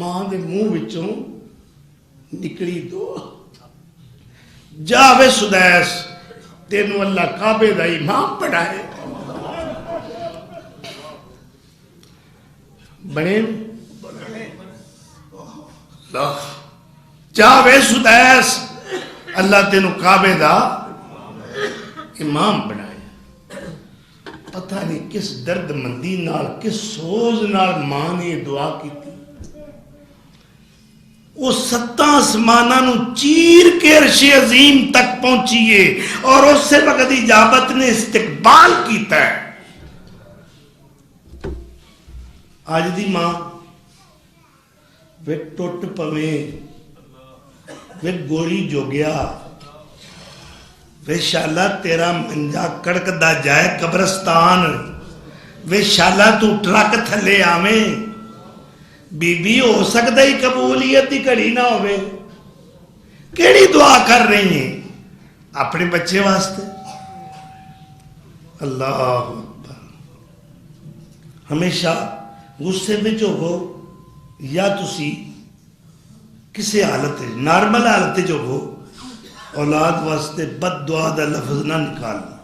ماں دے منہ وچوں نکلی دو جا وے سدیس تینوں اللہ کعبے دا امام بنائے بنے جا وے سدیس اللہ تینوں کعبے دا امام بنائے پتہ نہیں کس درد مندی نال کس سوز نال ماں نے دعا کی تھی وہ 7 آسماناں نو چیر کے عرش عظیم تک پہنچیے اور اس سے وقت اجابت نے استقبال کیتا ہے آج دی ماں وے ٹوٹ پویں وے گولی جو گیا وے شالا تیرا منجا کڑک دا جائے قبرستان وے شالا تو ٹرک تھلے آویں بی بی ہو سکتا ہی قبولیت دی کڑی نہ ہوئے کیڑی دعا کر رہی ہیں اپنے بچے واسطے اللہ اکبر ہمیشہ غصے میں جو ہو یا تسی کسی حالت نارمل حالت جو ہو اولاد واسطے بد دعا دا لفظ نہ نکالنا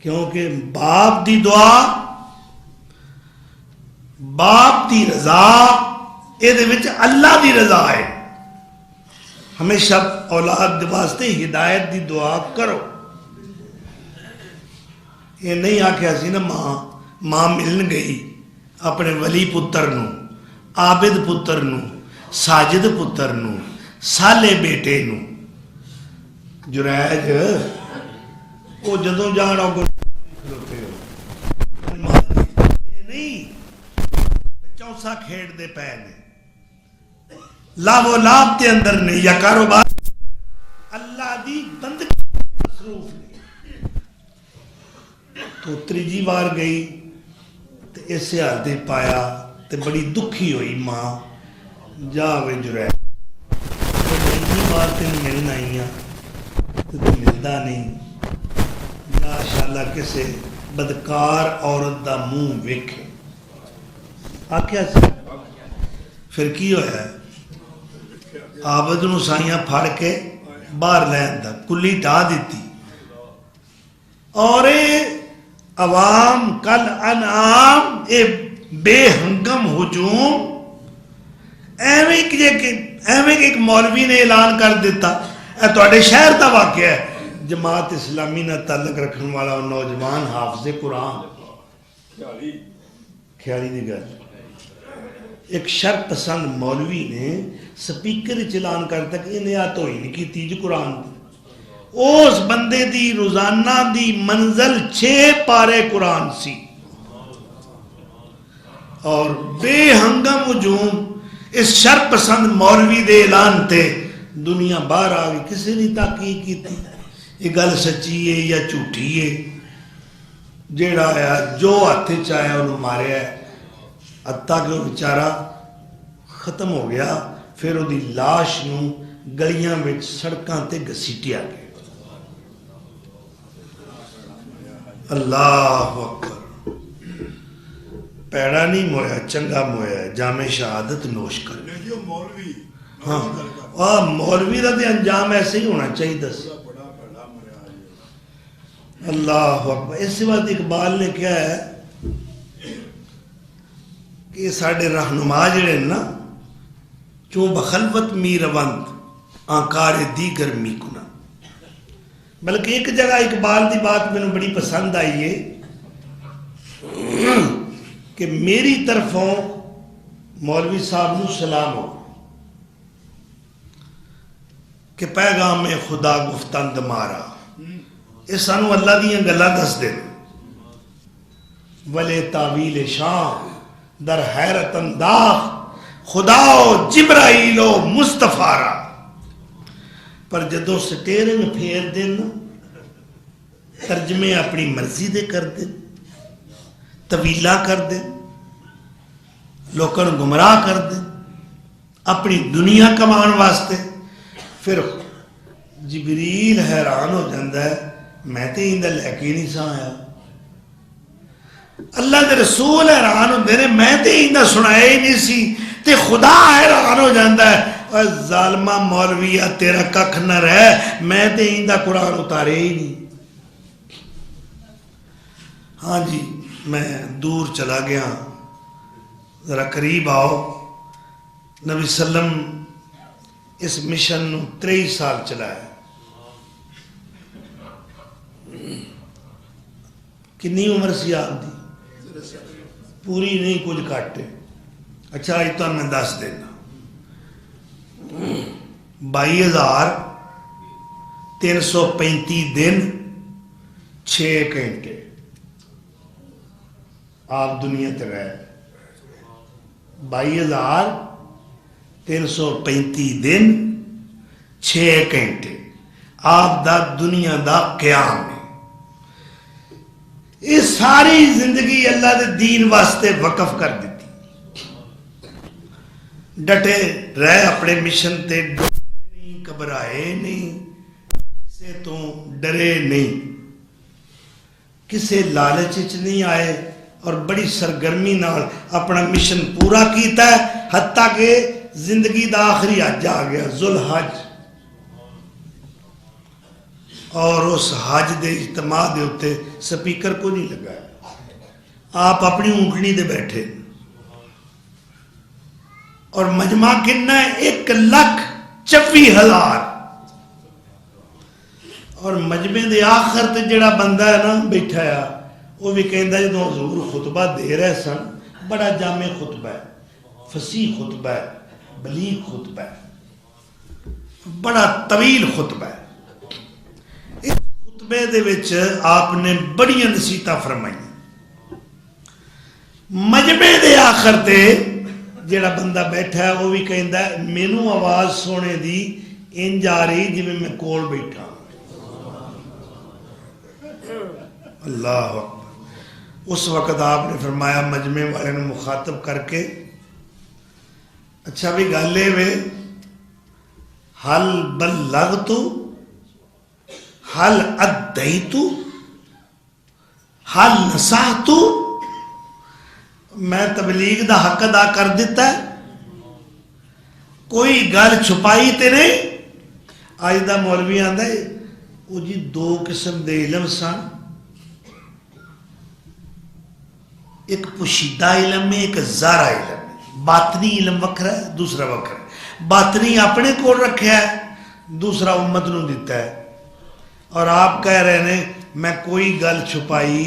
کیونکہ باپ دی دعا باپ دی رضا اے دے وچ اللہ دی رضا ہے ہمیشہ اولاد دے واسطے ہدایت دی دعا کرو یہ نہیں آکھیا سی نا ماں ملن گئی اپنے ولی پتر نو عابد پتر نو ساجد پتر نو سالے بیٹے نو جریج وہ جدوں جان آگو نہیں چوسا کھیڑ دے پے نے لاو لاب تے اندر نہیں یا کاروبار اللہ دی بندگی مصروف نہیں تو تریجی بار گئی تے اسے حال دے پایا تے بڑی دکھی ہوئی ماں جاوے جرے مہینی بار تے ملنا ہی تے ملدا نہیں ماشاءاللہ کسے بدکار عورت دا منہ ویکھے آکھیا سی پھر کی ہویا ہے عابد نو سائیاں پھاڑ کے باہر لے آندا کلی ٹا دیتی اور عوام کل انعام اے بے ہنگم ہجوم ایویں کہ ایک مولوی نے اعلان کر دیتا اے تواڈے شہر دا واقعہ ہے جماعت اسلامی نہ تعلق رکھنے والا نوجوان حافظ قرآن خیالی دی گل ایک شرط پسند مولوی نے سپیکر اعلان کرتا کہ انہیں آتو ہی نہیں کی تیج قرآن دی اس بندے دی روزانہ دی منزل 6 پارے قرآن سی اور بے ہنگم ہجوم اس شرط پسند مولوی دے اعلان تے دنیا باہر آ گئی کسی نے تحقیق کی تھی یہ گل سچی ہے یا جھوٹی ہے جیڑا آیا جو ہاتھ چاہیا انہوں ماریا ہے حتیٰ کہ وہ بیچارہ ختم ہو گیا پھر وہ دی لاش نو گلیاں وچ سڑکاں تے گھسیٹیا گیا اللہ اکبر پیڑا نہیں مویا چنگا مویا ہے جامع شہادت نوش کر ہاں مولوی دا دے انجام ایسے ہی ہونا چاہیے دس اللہ اکبر اس سے بعد اقبال نے کیا ہے کہ ساڑھے رہنما جڑے نا چون بخلوت می روند آنکار دیگر می کنا بلکہ ایک جگہ اقبال دی بات میں نے بڑی پسند آئی ہے کہ میری طرفوں مولوی صاحب نو سلام ہو کہ پیغام خدا گفتند مارا یہ سانو اللہ دیاں گلاں دس دے ولے تاویل شاہ در حیرت انداز خدا و جبرائیل و مصطفیٰ پر جدو سٹیرنگ پھیر دین ترجمے اپنی مرضی دے کر دیں طویلہ کر دیں لوگوں گمراہ کر دیں اپنی دنیا کمان واسطے پھر جبریل حیران ہو جاندہ ہے میں تے اندر لے کے نہیں سا آیا اللہ دے رسول حیران ہو دے میں تے اندر سنائے ہی نہیں سی تے خدا حیران ہو جاندہ ہے اور ظالمہ مولویہ تیرا ککھ نہ رہے میں تے اندر قرآن اتارے ہی نہیں. ہاں جی میں دور چلا گیا ذرا قریب آؤ. نبی سلم اس مشن نو 23 سال چلایا. کنی عمر سی آپ دی؟ پوری نہیں کچھ کاٹے. اچھا آج تو میں دس دینا 22,335 دن 6 گھنٹے آپ دنیا تے رہے. 22,335 دن 6 گھنٹے آپ دا دنیا دا قیام ہے. یہ ساری زندگی اللہ دے دین واسطے وقف کر دیتی. ڈٹے رہے اپنے مشن تے نہیں گھبرائے نہیں کسے تو ڈرے نہیں کسے لالچ نہیں آئے اور بڑی سرگرمی نال اپنا مشن پورا کیتا ہے حتیٰ کہ زندگی دا آخری حج آ گیا ذوالحج اور اس حج دے اجتماع دے ہوتے سپیکر کو نہیں لگا آپ اپنی اونگلی دے بیٹھے اور مجمع کتنا ہے 1,24,000 اور مجمع دے آخر تے جڑا بندہ ہے نا بیٹھا ہے وہ بھی کہندا جدوں حضور خطبہ دے رہے سن بڑا جامع خطبہ ہے فصیح خطبہ ہے بلیغ خطبہ ہے بڑا طویل خطبہ ہے. اس خطبے دے وچ آپ نے بڑی نصیحتاں فرمائی. مجمع دے آخر تے جڑا بندہ بیٹھا ہے وہ بھی کہندا ہے مینوں آواز سونے دی انج آ رہی جی میں کول بیٹھا. اللہ اکبر. اس وقت آپ نے فرمایا مجمع والے نے مخاطب کر کے اچھا بھی گالے وے حل بلغتو حل ادیتو حل نصحتو میں تبلیغ دا حق ادا کر دیتا ہے کوئی گل چھپائی تے نہیں. آج دا مولوی آندا ہے وہ جی 2 قسم دے علم سن ایک پوشیدہ علم ہے ایک ظاہرا علم ہے. باطنی علم وکھرا ہے دوسرا وکھرا ہے. باطنی اپنے کول رکھیا ہے دوسرا امت نو دیتا ہے. اور آپ کہہ رہے ہیں میں کوئی گل چھپائی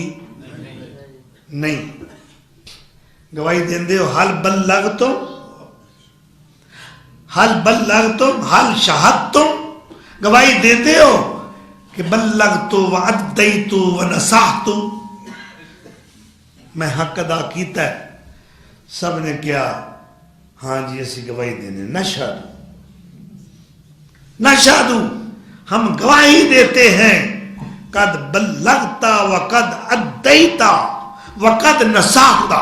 نہیں. گواہی دیندے ہو حل بلغتم حل شہدتم گواہی دیندے ہو کہ بلغتو وعدیتو ونصحتو میں حق ادا کیتا ہے. سب نے کیا ہاں جی اسی گواہی دینے. نشہدو ہم گواہی دیتے ہیں قد بلغتا وقد ادیتا وقد نصحتا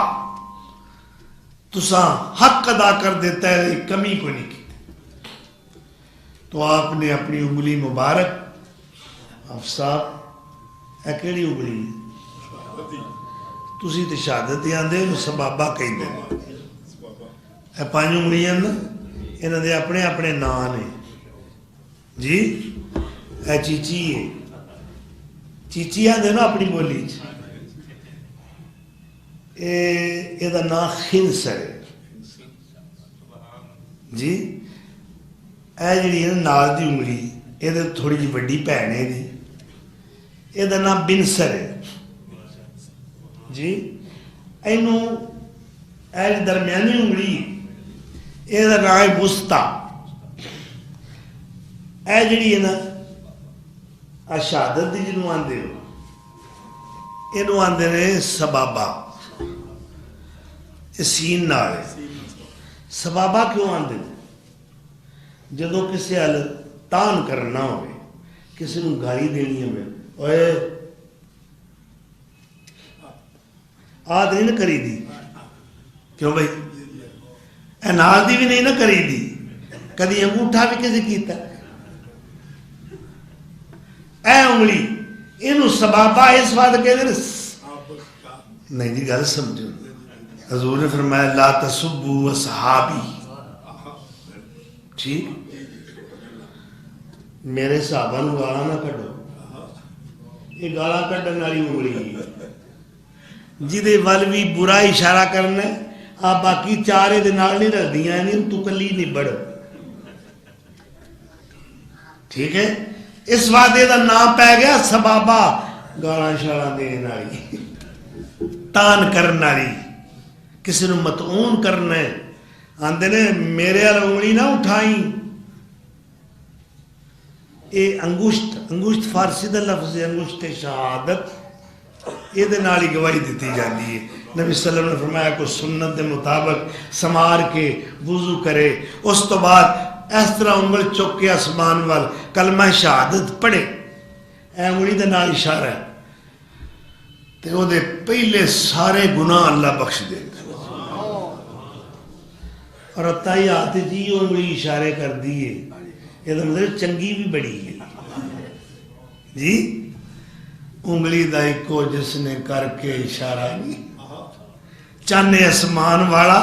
تساں حق ادا کر دیتا ہے کمی کو نہیں کی. تو آپ نے اپنی انگلی مبارک آپ صاحب اے کیڑی انگلی تسی تے شہادت ہی آندے ہو سبابہ کہیں دے اے 5 انگلیاں نا انہاں دے اپنے اپنے نام نے جی. اے چیچی ہے چیچی آندے نا اپنی بولی اے دا نام خنسر ہے جی. اے جڑی ہے نال دی انگلی اے دے تھوڑی جی بڑی بھین ہے دی اے دا نام بنسر ہے جی. اینو اے درمیانی انگلی اے دا نام ہے وسطی. اے جڑی ہے نا شہادت دی جنوں آندے ہو اینو آندے نے سبابہ سین نال سبابا کیوں آندے جدو کسی حل تان کرنا ہوئے کسی نے گالی دینی ہوئے اوے آد نہیں نہ کری دی کیوں بھائی اے نال دی بھی نہیں نہ کری دی کدی انگوٹھا بھی کسی کیتا اے انگلی انہوں سبابا اس بات کہتے ہیں نہیں جی گل سمجھو حضور نے فرمایا لا تسبوا اصحابی ٹھیک میرے صحابہ نو گالا نہ کڈو یہ گالا کڈن والی انگلی جدے ول بھی برا اشارہ کرنا ہے آپ باقی چارے دے نال نہیں رکھدیاں نہیں تو کلی نبڑ ٹھیک ہے اس وعدے دا نام پہ گیا سبابا گالا اشارہ دینے والی تان کرنے والی کسی نے متعون کرنا ہے آندے نے میرے وال انگلی نہ اٹھائیں اے انگشت فارسی دا لفظ ہے انگشت شہادت یہ دے نالی گواہی دیتی جاتی ہے نبی صلی اللہ علیہ وسلم نے فرمایا کوئی سنت دے مطابق سمار کے وضو کرے اس تو بعد اس طرح انگل چک کے آسمان وال کلمہ شہادت پڑھے اے انگلی دے نال اشارہ ہے تے وہ دے پہلے سارے گناہ اللہ بخش دے اور اتائی آتے جی انگلی اشارے کر دیئے یہ تو مطلب چنگی بھی بڑی ہے جی انگلی دائی کو جس نے کر کے اشارہ نہیں چانے اسمان والا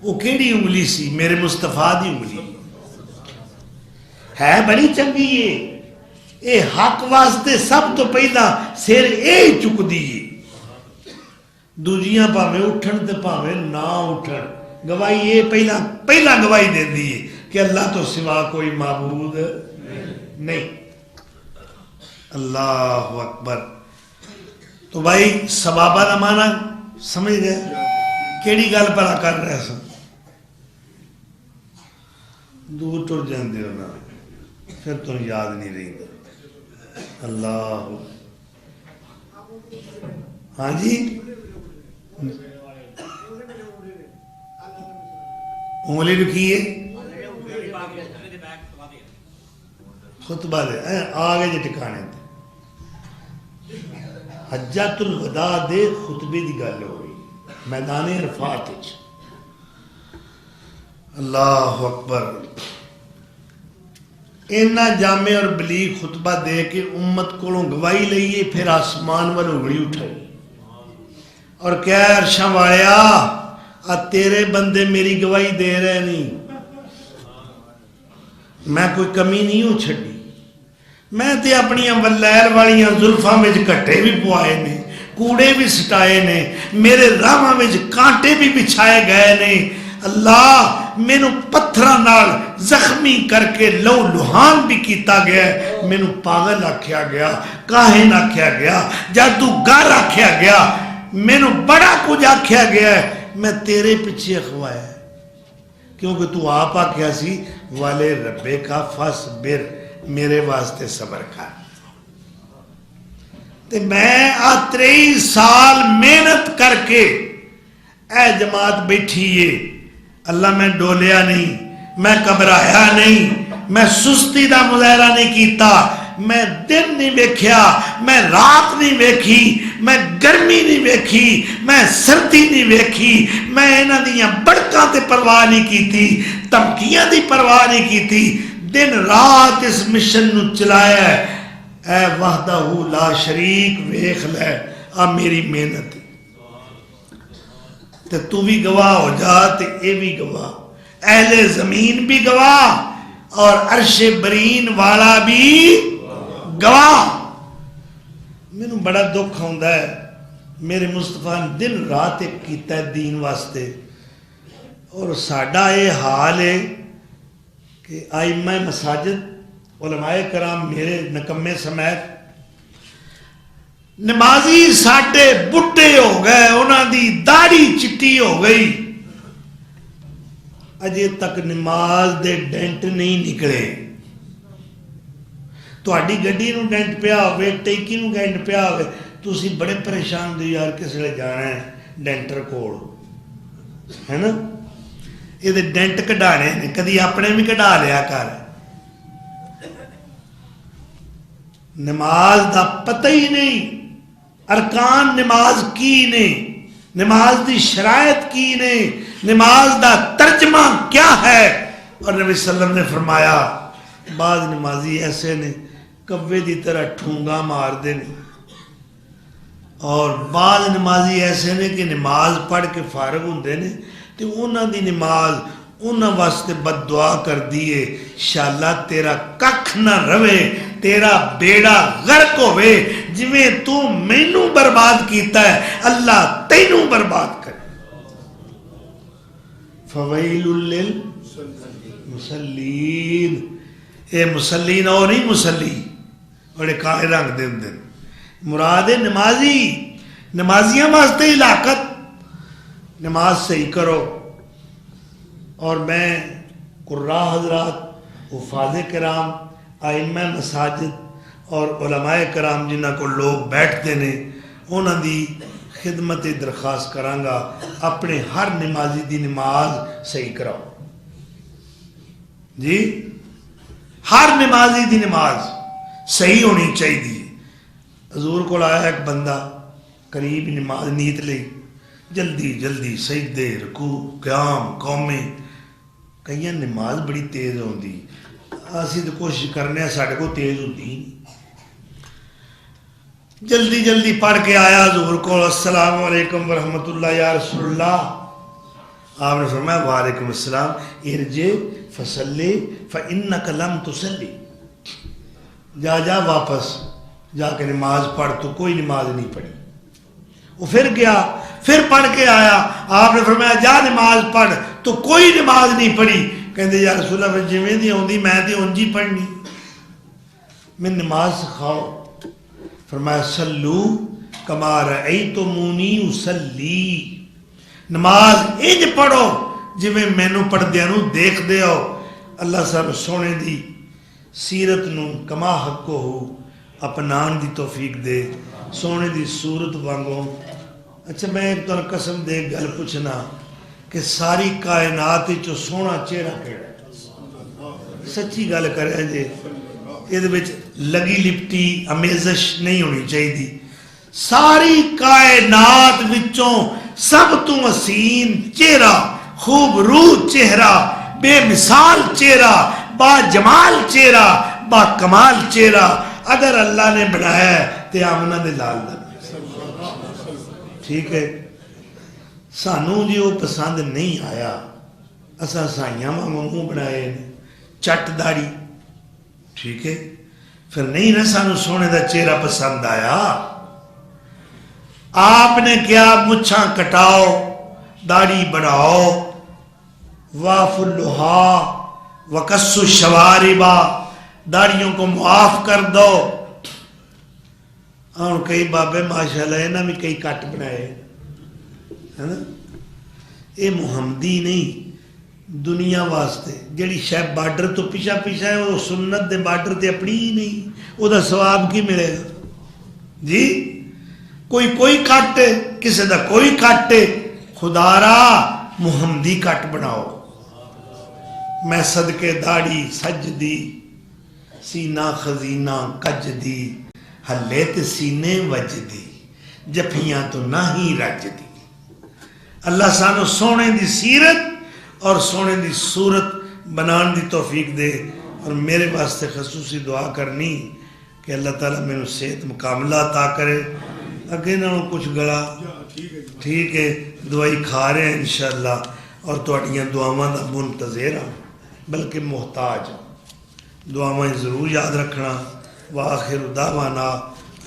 وہ کیڑی انگلی سی میرے مصطفیٰ دی انگلی ہے بڑی چنگی ہے اے حق واسطے سب تو پہلا سیر اے چک دیئے دوجیاں پاہمیں اٹھن تے پاہمیں نہ اٹھن گواہی یہ پہلا گواہی دے دیئے کہ اللہ تو سوا کوئی معبود نہیں اللہ اکبر تو بھائی سبابہ نہ مانا سمجھ گئے کیڑی گل پر کر رہے سن دور ٹر جاندے ہونا پھر تو یاد نہیں رہی اللہ ہاں جی انگلی رکھیے خطبہ دے آگے جے ٹکانے دے حجت الوداع دے خطبے دی گل ہوئی میدان عرفات وچ اللہ اکبر اینا جامع اور بلیغ خطبہ دے کے امت کو گواہی لئیے پھر آسمان والوں انگلی اٹھائی اور کیا عرشاں وایا تیرے بندے میری گواہی دے رہے نہیں میں کوئی کمی نہیں ہوں چھڑی میں تے اپنی ولیل والیاں زلفاں میں کٹے بھی پوائے نے کوڑے بھی سٹائے نے میرے راہاں میں کانٹے بھی بچھائے گئے نے اللہ مینوں پتھراں نال زخمی کر کے لو لہان بھی کیتا گیا مینوں پاگل آکھیا گیا کاہن آکھیا گیا جادوگر آکھیا گیا مینوں بڑا کچھ آکھیا گیا ہے میں تیرے پیچھے اخوایا کیونکہ تو آپ آکھیا سی والے ربے کا فصبر میرے واسطے صبر کر تے میں 23 سال محنت کر کے اے جماعت بیٹھیے اللہ میں ڈولیا نہیں میں گھبرایا نہیں میں سستی دا مظاہرہ نہیں کیتا میں دن نہیں ویکھیا میں رات نہیں ویکھی میں گرمی نہیں ویکھی میں سردی نہیں ویکھی میں انہاں دیاں بڑکاں تے پرواہ نہیں کیتی دھمکیاں دی پرواہ نہیں کیتی دن رات اس مشن نو چلایا ہے اے وحدہ لا شریک ویکھ لے آ میری محنت تے تو بھی گواہ ہو جا تے اے بھی گواہ اہل زمین بھی گواہ اور عرش برین والا بھی گواہ میں نے بڑا دکھ ہوندا ہے میرے مصطفیٰ نے دن رات ایک کیتا ہے دین واسطے اور ساڈا یہ حال ہے کہ ائمہ مساجد علماء کرام میرے نکمے سمیت نمازی ساڈے بڈھے ہو گئے انہاں دی داڑھی چٹی ہو گئی اجے تک نماز دے ڈینٹ نہیں نکلے تہاڈی گڈی نو ڈینٹ پیا ہوئے ٹیکی نو ڈینٹ پیا ہوئے تسی بڑے پریشان دے یار کس لے جانا ہے ڈینٹر کول ہے نا یہ ڈینٹ کਢانے نے کدی اپنے بھی کਢا لیا کر نماز دا پتہ ہی نہیں ارکان نماز کی نے نماز دی شرائط کی نے نماز دا ترجمہ کیا ہے اور نبی صلی اللہ علیہ وسلم نے فرمایا بعض نمازی ایسے نے کبے دی طرح ٹھونگا مار دے نے اور بعض نمازی ایسے نے کہ نماز پڑھ کے فارغ ہوندے نے تے انہاں دی نماز انہاں واسطے بد دعا کر دیے انشاءاللہ تیرا ککھ نہ روے تیرا بیڑا غرق ہوئے جویں تو مینوں برباد کیتا ہے اللہ تینوں برباد کرے فویل للمصلین اے مسلین اور نہیں مسلی بڑے کالے رنگ دے اندر مراد نمازی نمازیاں واسطے ہلاکت نماز صحیح کرو اور میں قراء حضرات حفاظ کرام ائمہ مساجد اور علماء کرام جنہ کو لوگ بیٹھتے نے انہاں دی خدمت درخواست کرانگا اپنے ہر نمازی دی نماز صحیح کراؤ جی ہر نمازی دی نماز صحیح ہونی چاہیے حضور کو آیا ایک بندہ قریب نماز نیت لئی جلدی جلدی سجدے رکوع قیام قومیں کئی نماز بڑی تیز ہوندی اسی تو کوشش کرنے ہیں ساڑھے کو تیز ہوندی جلدی جلدی پڑھ کے آیا حضور کو السلام علیکم ورحمت اللہ یا رسول اللہ آپ نے فرمایا وعلیکم السلام ارجع فصلی فإنک لم تصلی جا جا واپس جا کے نماز پڑھ تو کوئی نماز نہیں پڑھی وہ پھر گیا پھر پڑھ کے آیا آپ نے فرمایا جا نماز پڑھ تو کوئی نماز نہیں پڑھی کہندے یا رسول اللہ پھر جویں دی ہوندی میں تے اونجی پڑھنی میں نماز سکھاؤ فرمایا صلو کما رأیتمونی اصلی نماز انج پڑھو جویں مینوں پڑھدیاں نوں دیکھ دے ہو اللہ صاحب سونے دی سیرت نوں کما حق ہو اپنان دی توفیق دے سونے دی صورت وانگو اچھا میں ایک تو قسم دے گل پوچھنا کہ ساری کائنات جو سونا چہرہ کیڑا سچی گل کرے جے یہ وچ لگی لپٹی امیزش نہیں ہونی چاہیے ساری کائنات وچوں سب تو حسین چہرہ خوب روح چہرہ بے مثال چہرہ با جمال چہرہ با کمال چہرہ اگر اللہ نے بنایا ہے تو آمنہ دے لال دا ٹھیک ہے سانوں جی وہ پسند نہیں آیا اساں سائیاں منہ بنائے چٹ داڑی ٹھیک ہے پھر نہیں نہ سانوں سونے دا چہرہ پسند آیا آپ نے کیا مچھاں کٹاؤ داڑھی بڑھاؤ واف اللہا وکس الشواربا داڑھیوں کو معاف کر دو اور کئی بابے ماشاءاللہ ہے نا بھی کئی کٹ بنائے ہے نا یہ محمدی نہیں دنیا واسطے جڑی شاید بارڈر تو پیچھا پیچھا ہے وہ سنت دے بارڈر تے اپنی ہی نہیں وہ دا ثواب کی ملے گا جی کوئی کٹے کسی دا کوئی کٹے خدا را محمدی کٹ بناؤ میں صدقے داڑھی سج دی سینہ خزینہ کج دی ہلے تے سینے وج دی جفیاں تو نہ ہی رج دی اللہ سانو سونے دی سیرت اور سونے دی صورت بنان دی توفیق دے اور میرے واسطے خصوصی دعا کرنی کہ اللہ تعالیٰ میرے صحت مکاملہ عطا کرے اگے نہ کچھ گلا ٹھیک ہے دوائی کھا رہے ہیں انشاءاللہ اور تواڈیاں دعاواں دا منتظر ہوں بلکہ محتاج ہوں دعاواں ضرور یاد رکھنا وآخر دعوانا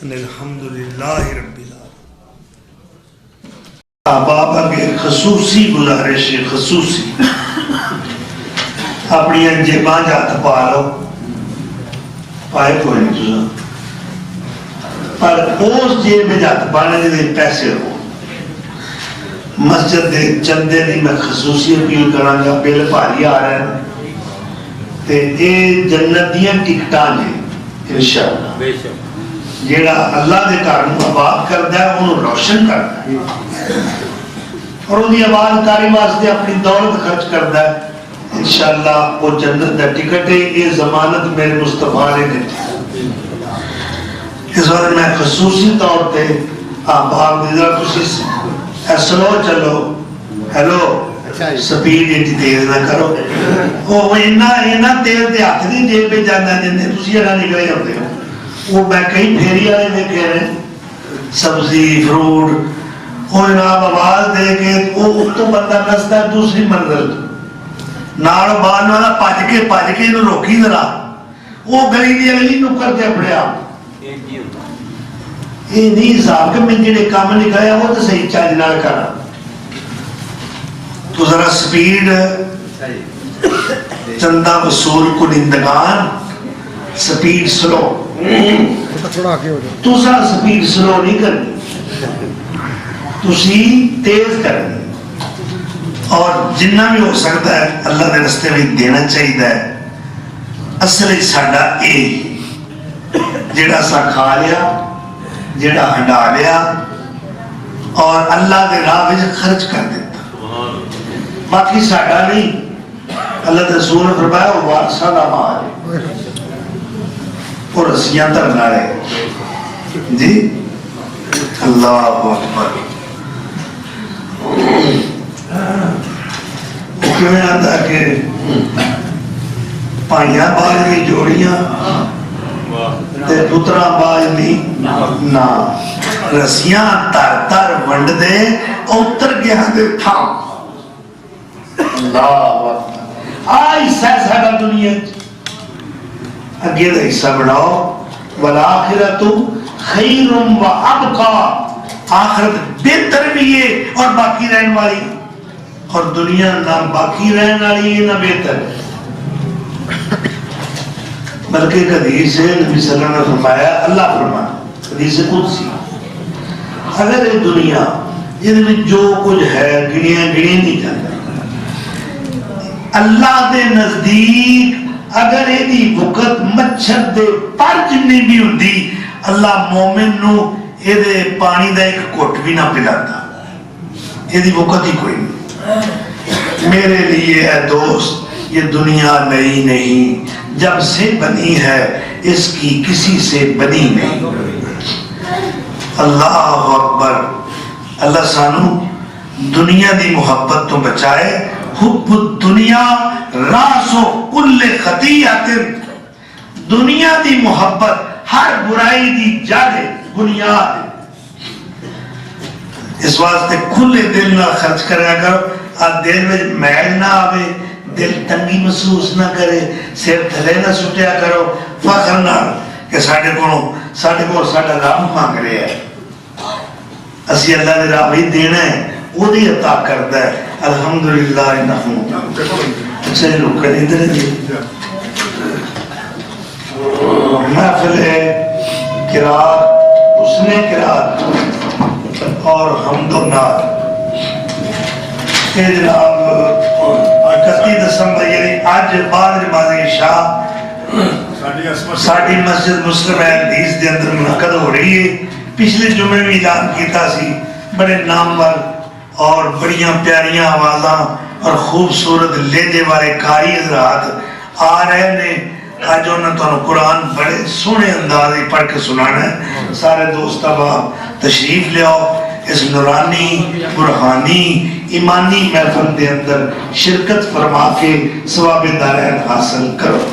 ان الحمدللہ رب العالمین بابا کے خصوصی گزارش خصوصی اپنی جیباں جات پا لو پائے کوئی نہیں تجھا پر اس جیب میں جات پانے دے پیسے ہو مسجد دے چندے دی میں خصوصی اپیل کرانگا بل بھاری آ رہے ہیں تے اے جنت دیاں ٹکٹاں نے انشاءاللہ جیڑا اللہ دے گھر نوں آباد کردا ہے انہوں روشن کردا ہے اور وہ آواز کاری واسطے اپنی دولت خرچ کرتا ہے، انشاءاللہ وہ جنت کا ٹکٹ ہے. یہ ضمانت میرے مصطفیٰ نے دیتی. اس وقت میں خصوصی طور پہ آپ سلو چلو، ہیلو سپیڈ ایڈی تیز نہ کرو. وہ اینا تیز دے ہاتھ نہیں جیب پہ جانا جنہیں تسی اگا نکلے ہوتے ہو. وہ میں کئی پھیری والے دیکھے ہیں، سبزی فروٹ، وہ جناب آواز دے کے وہ اس تو بندہ نستا ہے دوسری منزل نال بال والا پج کے انہوں روکی ذرا، وہ گلی دی اگلی نکر کے اپنے آپ. یہ نہیں حساب کہ میں جڑے کام نکایا وہ تو صحیح چاج نال کرا. تو ذرا سپیڈ چندہ وصول کنندگان، سپیڈ سلو. تو ذرا سپیڈ سلو نہیں کرنی، تسی تیز کرنی. اور جنہ بھی ہو سکتا ہے اللہ کے رستے میں دینا چاہیے. اصل ساڈا اے جڑا سا کھا لیا، جڑا ہنڈا لیا اور اللہ کے راہ میں خرچ کر دیتا، باقی ساڈا نہیں. اللہ کے رسول نے فرمایا وہ وارثاں دا مال ہے اور رسیاں دھرنا رہے. جی اللہ اکبر. کیوں آتا کہ پائیاں باز نہیں جوڑیاں تے پترا باز نہیں نا، رسیاں تر تر ونڈ دے اتر گیا دے تھا. اللہ آئی حصہ ساڑا دنیا اگے دا حصہ بڑھاؤ. والآخرت خیر و ابقا، آخرت بہتر بھی ہے اور باقی رہن والی، اور دنیا نہ باقی رہن والی ہے نہ بہتر. بلکہ ایک حدیث ہے نبی صلی اللہ علیہ وسلم نے فرمایا، اللہ فرمایا حدیث قدسی، اگر یہ دنیا جن میں جو کچھ ہے گنیا نہیں جاتا، اللہ دے نزدیک اگر یہ وقت مچھر دے پر جنی بھی ہوندی، اللہ مومن نو یہ پانی دا ایک گھٹ بھی نہ پلاتا. یہ وقت ہی کوئی نہیں. میرے لیے اے دوست یہ دنیا نئی نہیں، جب سے بنی ہے اس کی کسی سے بنی نہیں. اللہ اکبر. اللہ سانو دنیا دی محبت تو بچائے. حب الدنیا راس کل خطیئت، دنیا دی محبت ہر برائی دی جڑ بنیاد. اس واسطے کھلے دل نہ خرچ کریا کرو. آج دل میں میل نہ آوے، دل تنگی محسوس نہ کرے، سر تھلے نہ سٹیا کرو فخر نہ کہ ساڈے کو ساڈا رب مانگ رہے ہیں. اسی اللہ نے راہ بھی دینا ہے، وہ دی عطا کرتا ہے. الحمدللہ انہوں اچھا یہ لوگ کر ادھر جی محفل ہے قرات، اس نے قرات اور حمد و نعت. کہ جناب 31 دسمبر یعنی آج بعد نماز عشاء ساڑھی مسجد مسلم حدیث دے اندر منعقد ہو رہی ہے. پچھلے جمعے میں اعلان کیتا سی، بڑے نامور اور بڑیاں پیاریاں آوازاں اور خوبصورت لہجے والے قاری حضرات آ رہے نے. آج انہوں نے تو قرآن بڑے سونے انداز پڑھ کے سنانا ہے. سارے دوست احباب تشریف لے آؤ، اس نورانی برہانی ایمانی محفل دے اندر شرکت فرما کے ثواب دارین حاصل کرو.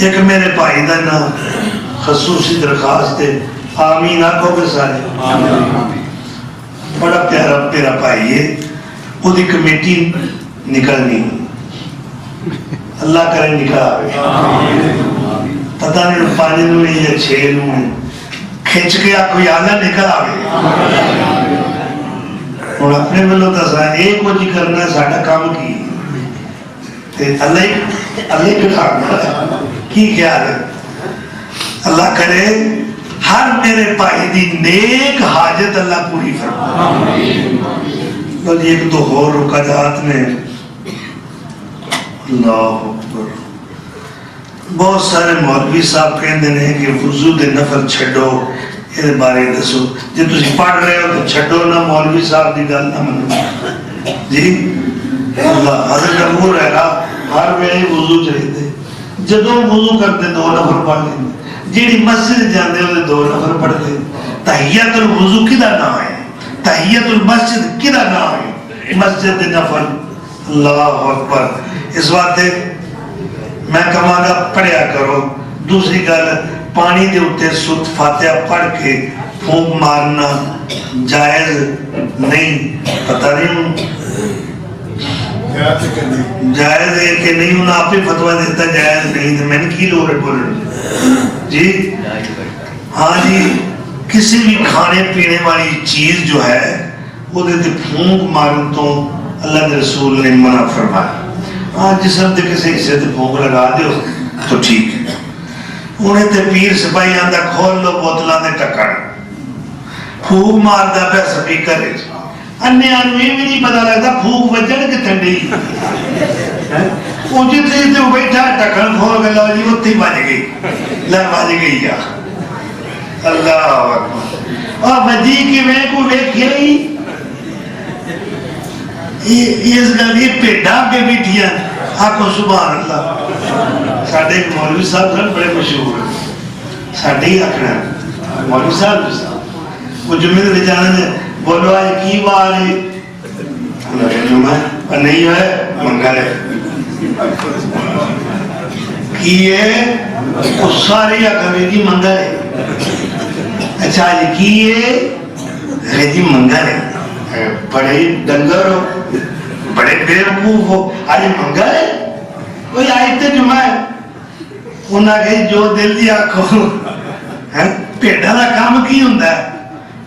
ایک میرے بھائی دا نا خصوصی درخواست ہے، آمین آکھو گے سارے. بڑا پیارا پیارا بھائی ہے، وہ دی کمیٹی نکلنی، اللہ کرے نکل آوے. پتہ نہیں 5 نویں یا 6 نویں کھچ کے آپ کو یادہ نکل آوے. اور اپنے بلو تسا ایک وہ جی کرنا ہے ساڑھا کام کی اللہ کھانا کی خیال ہے. اللہ کرے ہر میرے بھائی دی نیک حاجت اللہ پوری فرما. بس ایک دو اور رکعات نے اللہ اکبر. بہت سارے مولوی صاحب کہندے ہیں کہ وضو دے نفل چھڈو، یہ بارے دسو جی تسی پڑھ رہے ہو تو چھڈو نہ مولوی صاحب کی گل نہ منو جی اللہ حضرت ابو ہریرہ ہر ویلے وضو چ رہتے جدوں وضو کرتے 2 نفر پڑھ لیندے جیڑی مسجد جاندے وہ 2 نفر پڑھتے تحیت الوضو کدا نام ہے تحیت المسجد کدا نام ہے مسجد نفل اللہ اکبر اس واسطے میں کہاں گا پڑھیا کرو دوسری گل پانی دے اوتے سورۃ فاتحہ پڑھ کے پھونک مارنا جائز نہیں پتہ نہیں جائز ہے کہ نہیں انہوں آپ ہی فتویٰ دیتا جائز نہیں تو میں نے کی لوگ بولنے جی ہاں جی کسی بھی کھانے پینے والی چیز جو ہے وہ دیتے پھونک مارن تو اللہ کے رسول نے منع فرمایا ہاں جسم دے کسی حصے تے پھونک لگا دیو تو ٹھیک ہے انہیں تے پیر سپاہی آندا کھول لو بوتلاں دے ٹکڑ پھونک ماردا پہ سپیکر انہیں آنوی بھی نہیں پتا لگتا پھوک وجن کے ٹھنڈی وہ جتنے تے وہ بیٹھا ٹکڑ کھول کے لو جی اتنی بج گئی بج گئی یا اللہ اکبر اور بجی کی میں کو دیکھے ہی اس گل یہ پیڑا کے بیٹھیاں آنکھوں سبحان اللہ ساڑھے ایک مولوی صاحب سن بڑے مشہور ہیں ساڑھے ہی آکھنا مولوی صاحب وہ جمعے دے جانے دے بولو آج کی بار ہے انہوں نے جمعہ اور نہیں ہے منگل ہے کی ہے وہ ساری آکھوے جی منگل ہے اچھا آج کی ہے جی منگل ہے بڑے ڈنگر ہو بڑے بیوقوف ہو آج منگل ہے کوئی آئی تے جمعہ ہے انہوں نے کہی جو دل دی آکھو پیڑا دا کام کی ہوندہ ہے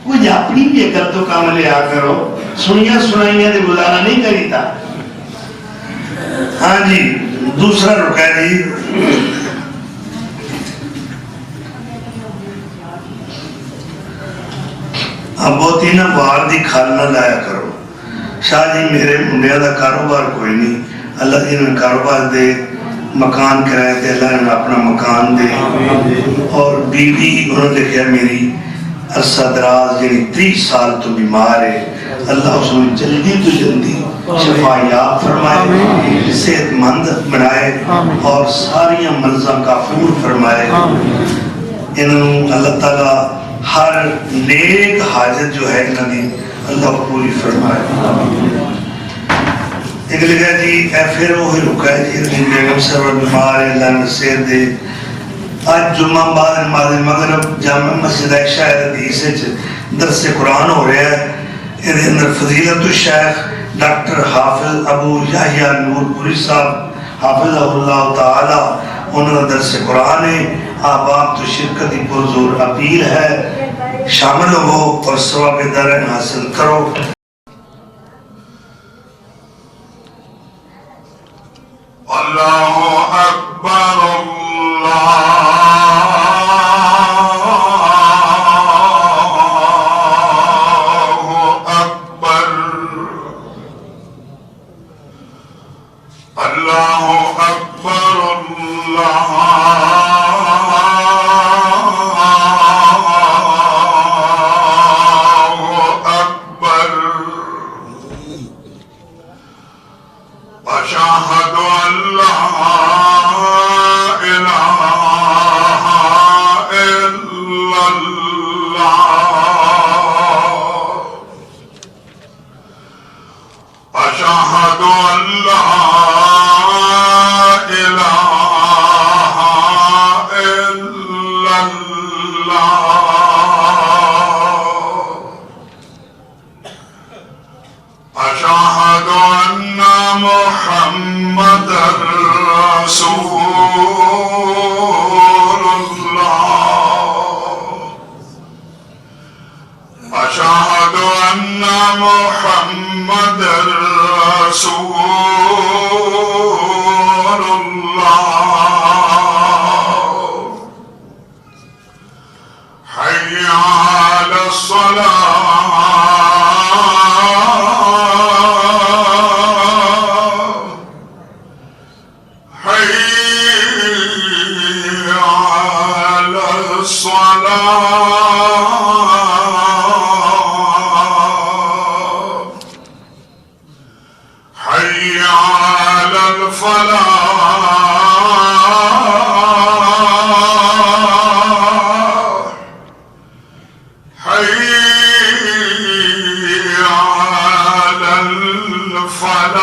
وہ اپنی بھی اگر تو کام لے آ کرو سنیاں سنائیاں دے گزارا نہیں کری تا ہاں جی دوسرا رکا جی اب بہت ہی نا باہر دی کھال نہ لایا کرو شاہ جی میرے منڈیا دا کاروبار کوئی نہیں اللہ جی نے کاروبار دے مکان کرائے دے اللہ نے اپنا مکان دے اور بیوی انہوں نے کہا میری عرصہ دراز یعنی 30 سال تو بیمار ہے اللہ اس میں جلدی تو جلدی شفا یاب فرمائے صحت مند بنائے اور ساری مرضاں کافور فرمائے انہوں اللہ تعالیٰ ہر نیک حاجت جو ہے انہوں نے اللہ پوری فرمائے ایک لگا جی اے پھر وہی رکا ہے جی بیگم سرور بیمار ہے اللہ نے صحت دے آج جمعہ بعد نماز مغرب جامع مسجد عائشہ حدیث درس قرآن ہو رہا ہے یہ اندر فضیلت الشیخ ڈاکٹر حافظ ابو یحییٰ نور پوری صاحب حافظ اللہ تعالی انہوں نے درس قرآن ہے آپ تو شرکتی پرزور اپیل ہے شامل ہو اور ثواب دارین حاصل کرو اللہ اکبر اللہ الصلاة الفلاح حي على الفلاح